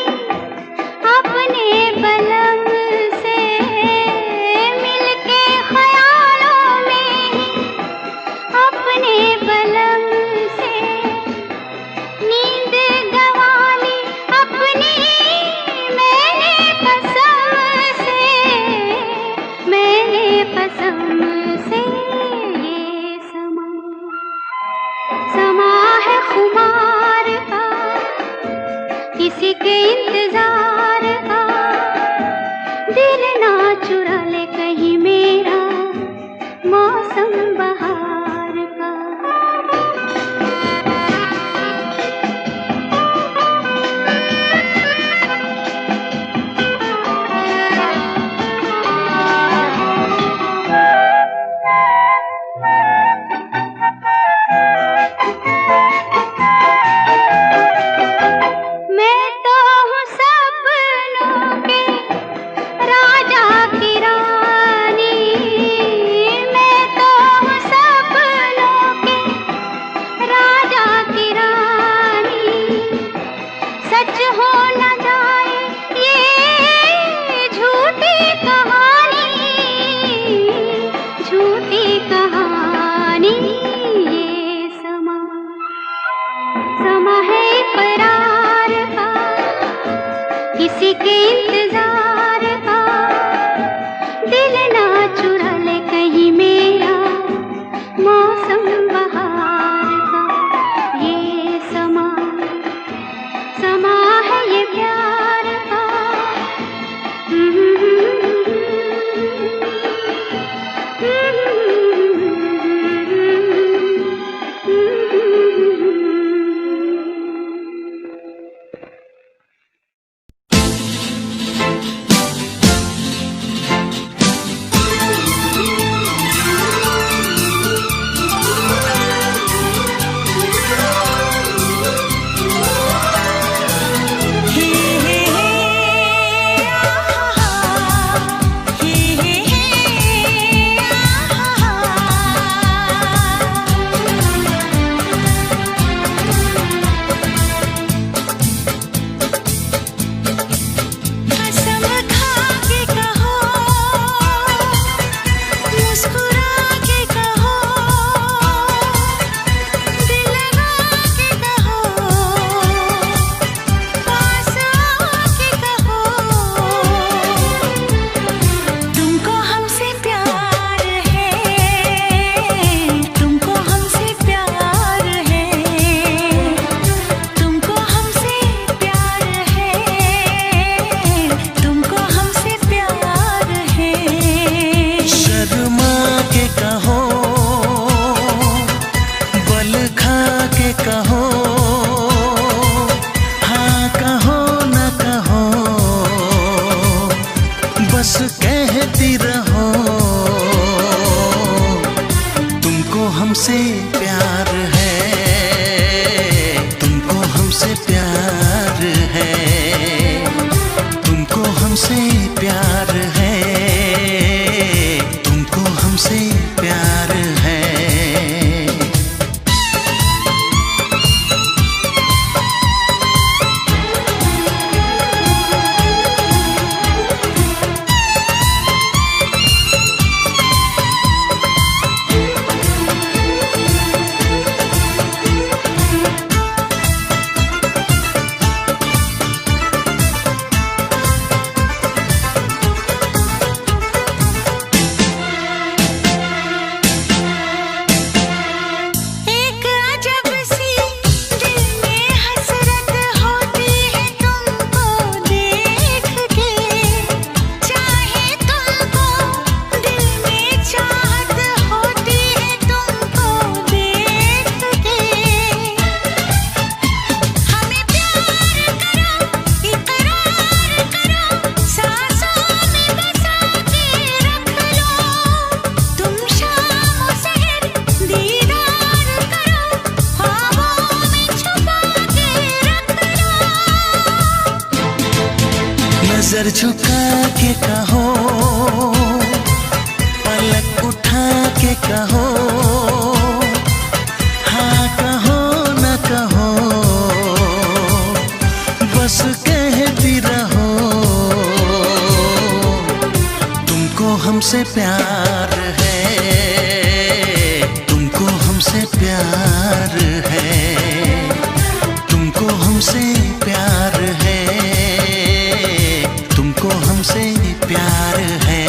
अपने बलम से, मिलके ख्यालों में ही अपने बलम से। नींद गंवा ली अपनी मैंने कसम से, मैंने कसम से। ये समा समा है खुमार का, किसी के इंतजार का। दिल ना चुरा ले कहीं मेरा मौसम बहार का। मैं तो हूँ सब के इंतजार का, दिल ना चुरा ले कहीं मेरा मौसम बहार का। ये समा समा है ये प्यार का। हमसे प्यार है, तुमको हमसे प्यार है, तुमको हमसे प्यार है, तुमको हमसे प्यार है। नजर झुका के कहो, पलक उठा के कहो, हाँ कहो न कहो, बस कहती रहो। तुमको हमसे प्यार है, तुमको हमसे प्यार है, तुमको हमसे प्यार है, तुमको हमसे प्यार है।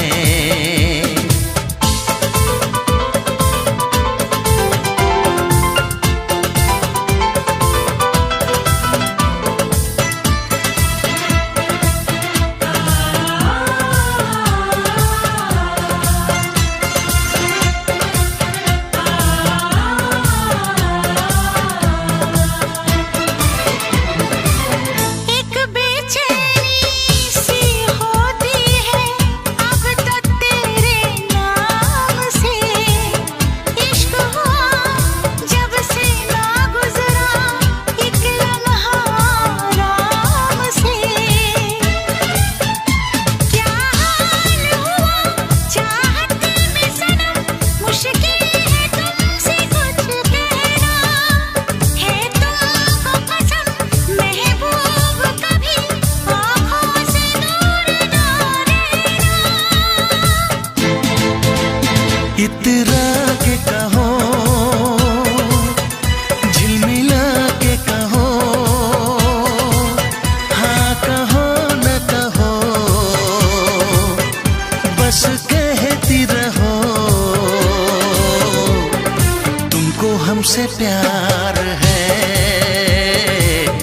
हमसे प्यार है,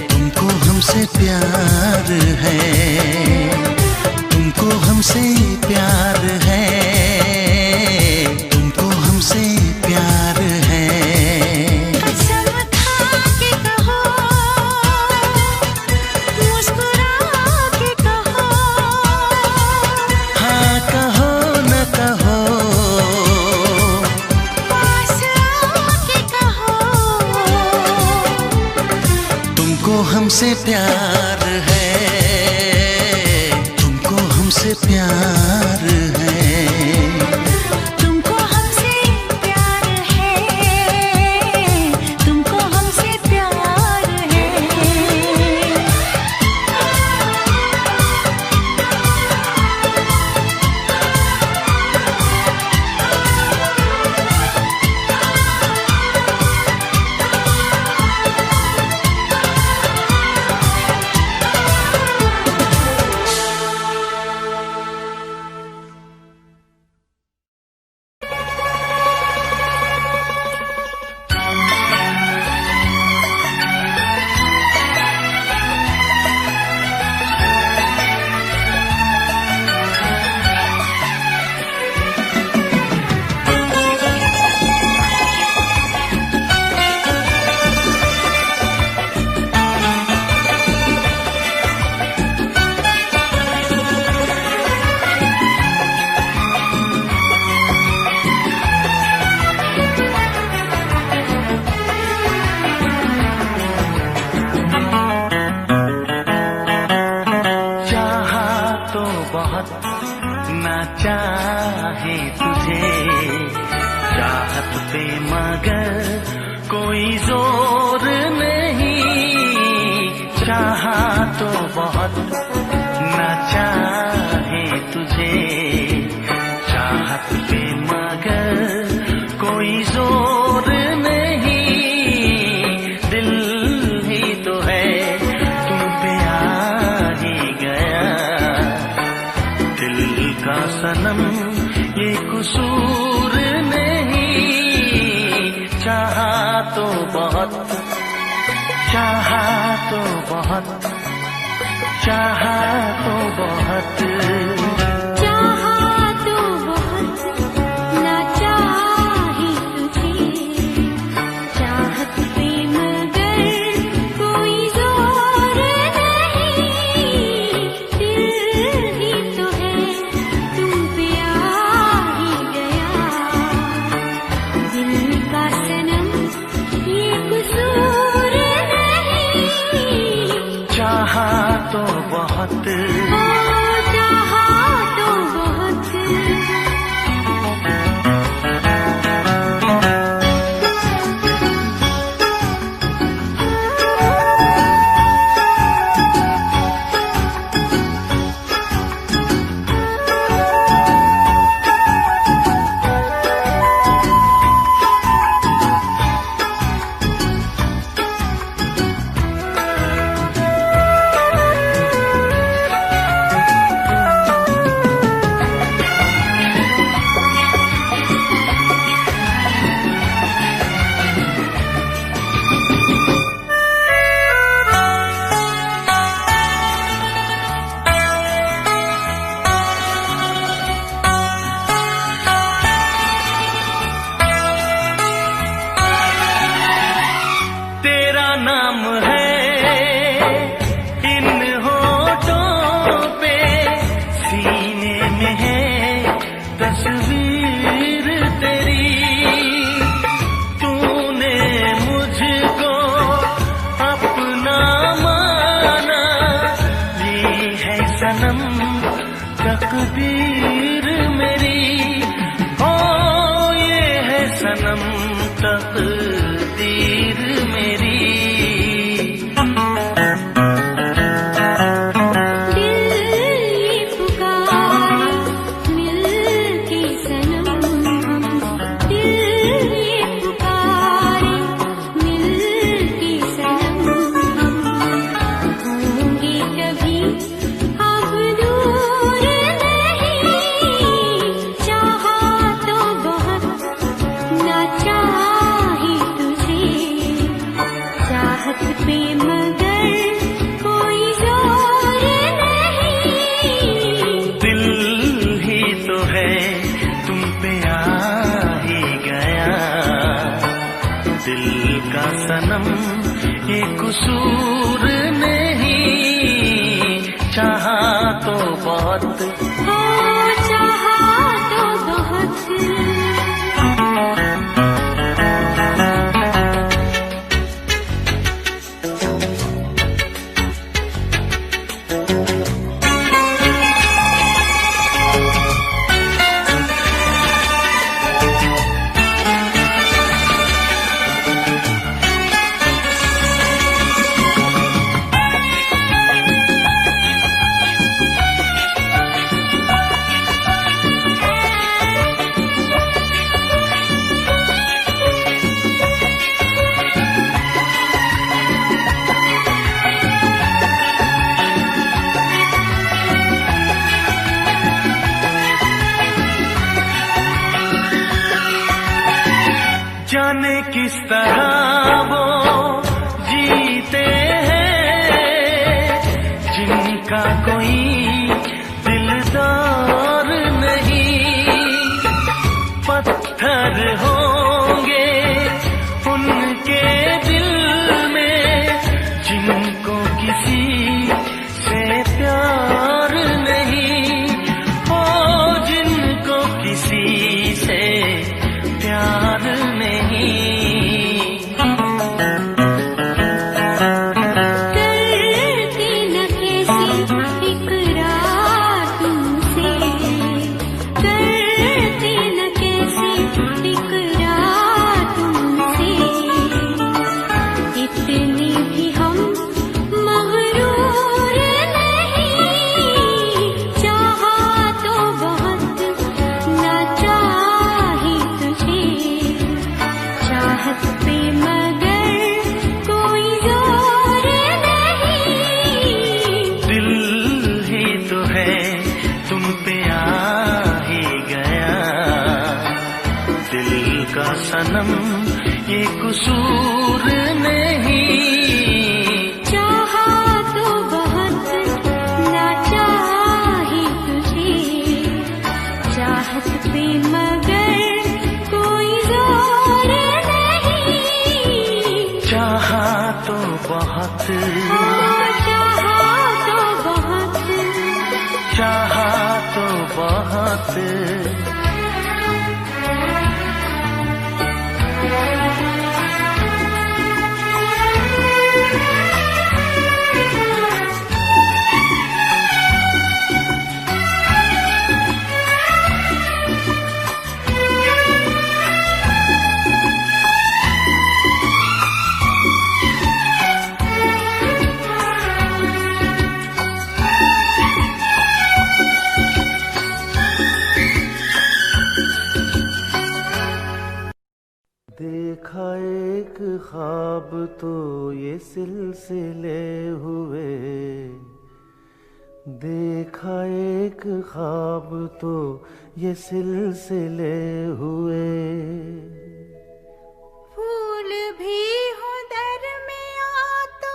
तुमको हमसे प्यार है, तुमको हमसे प्यार है, तुमको हमसे प्यार है। कसम खा के कहो, मुस्कुरा के कहो, हाँ कहो न कहो, पास आके कहो, तुमको हमसे प्यार है, तुमको हमसे प्यार है। तुमको हमसे प्यार है, तुमको हमसे प्यार है। ना चाहे तुझे चाहत पे मगर कोई जोर नहीं, चाहा तो बहुत ना चाहे तुझे चाहत पे मगर कोई जोर नहीं, दिल ही तो है तुम पे आ ही गया, दिल का सनम ये कसूर नहीं, चाहा तो बहुत, चाहा तो बहुत, चाहा तो बहुत, चाहा तो बहुत ना चाहे तुझे चाहत पे मगर कोई जोर नहीं, दिल ही तो है तुम पे आ ही गया, दिल का सनम ये कसूर नहीं, चाहा तो बहुत, सनम ये कसूर नहीं, चाहा तो बहुत हो चाहा तो बहुत। जाने किस तरह वो जीते हैं जिनका कोई दिलदार नहीं, पत्थर होंगे उनके दिल में जिनको किसी से प्यार नहीं, हो जिनको किसी से प्यार नहीं। करती न कैसी इकरार तुमसे, करती न कैसी इकरार तुमसे, इतने भी हम मगरूर नहीं, चाहा तो बहुत ना चाही तुझे, चाहत पे मगर कोई जोर नहीं, दिल ही तो है तुम पे आ ही गया, दिल का सनम ये कसूर नहीं, चाहा तो बहुत ना चाही तुझे, चाहत पे मगर कोई जोर नहीं, चाहा तो बहुत, चाहा तो बहुत। चाहा तो बहुत। देखा एक ख्वाब तो ये सिलसिले हुए, देखा एक ख्वाब तो ये सिलसिले हुए, फूल भी हो दरमिया तो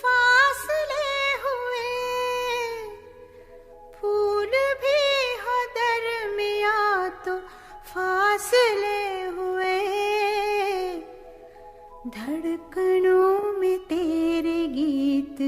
फासले हुए, फूल भी हो दरमिया तो फासले हुए, धड़कनों में तेरे गीत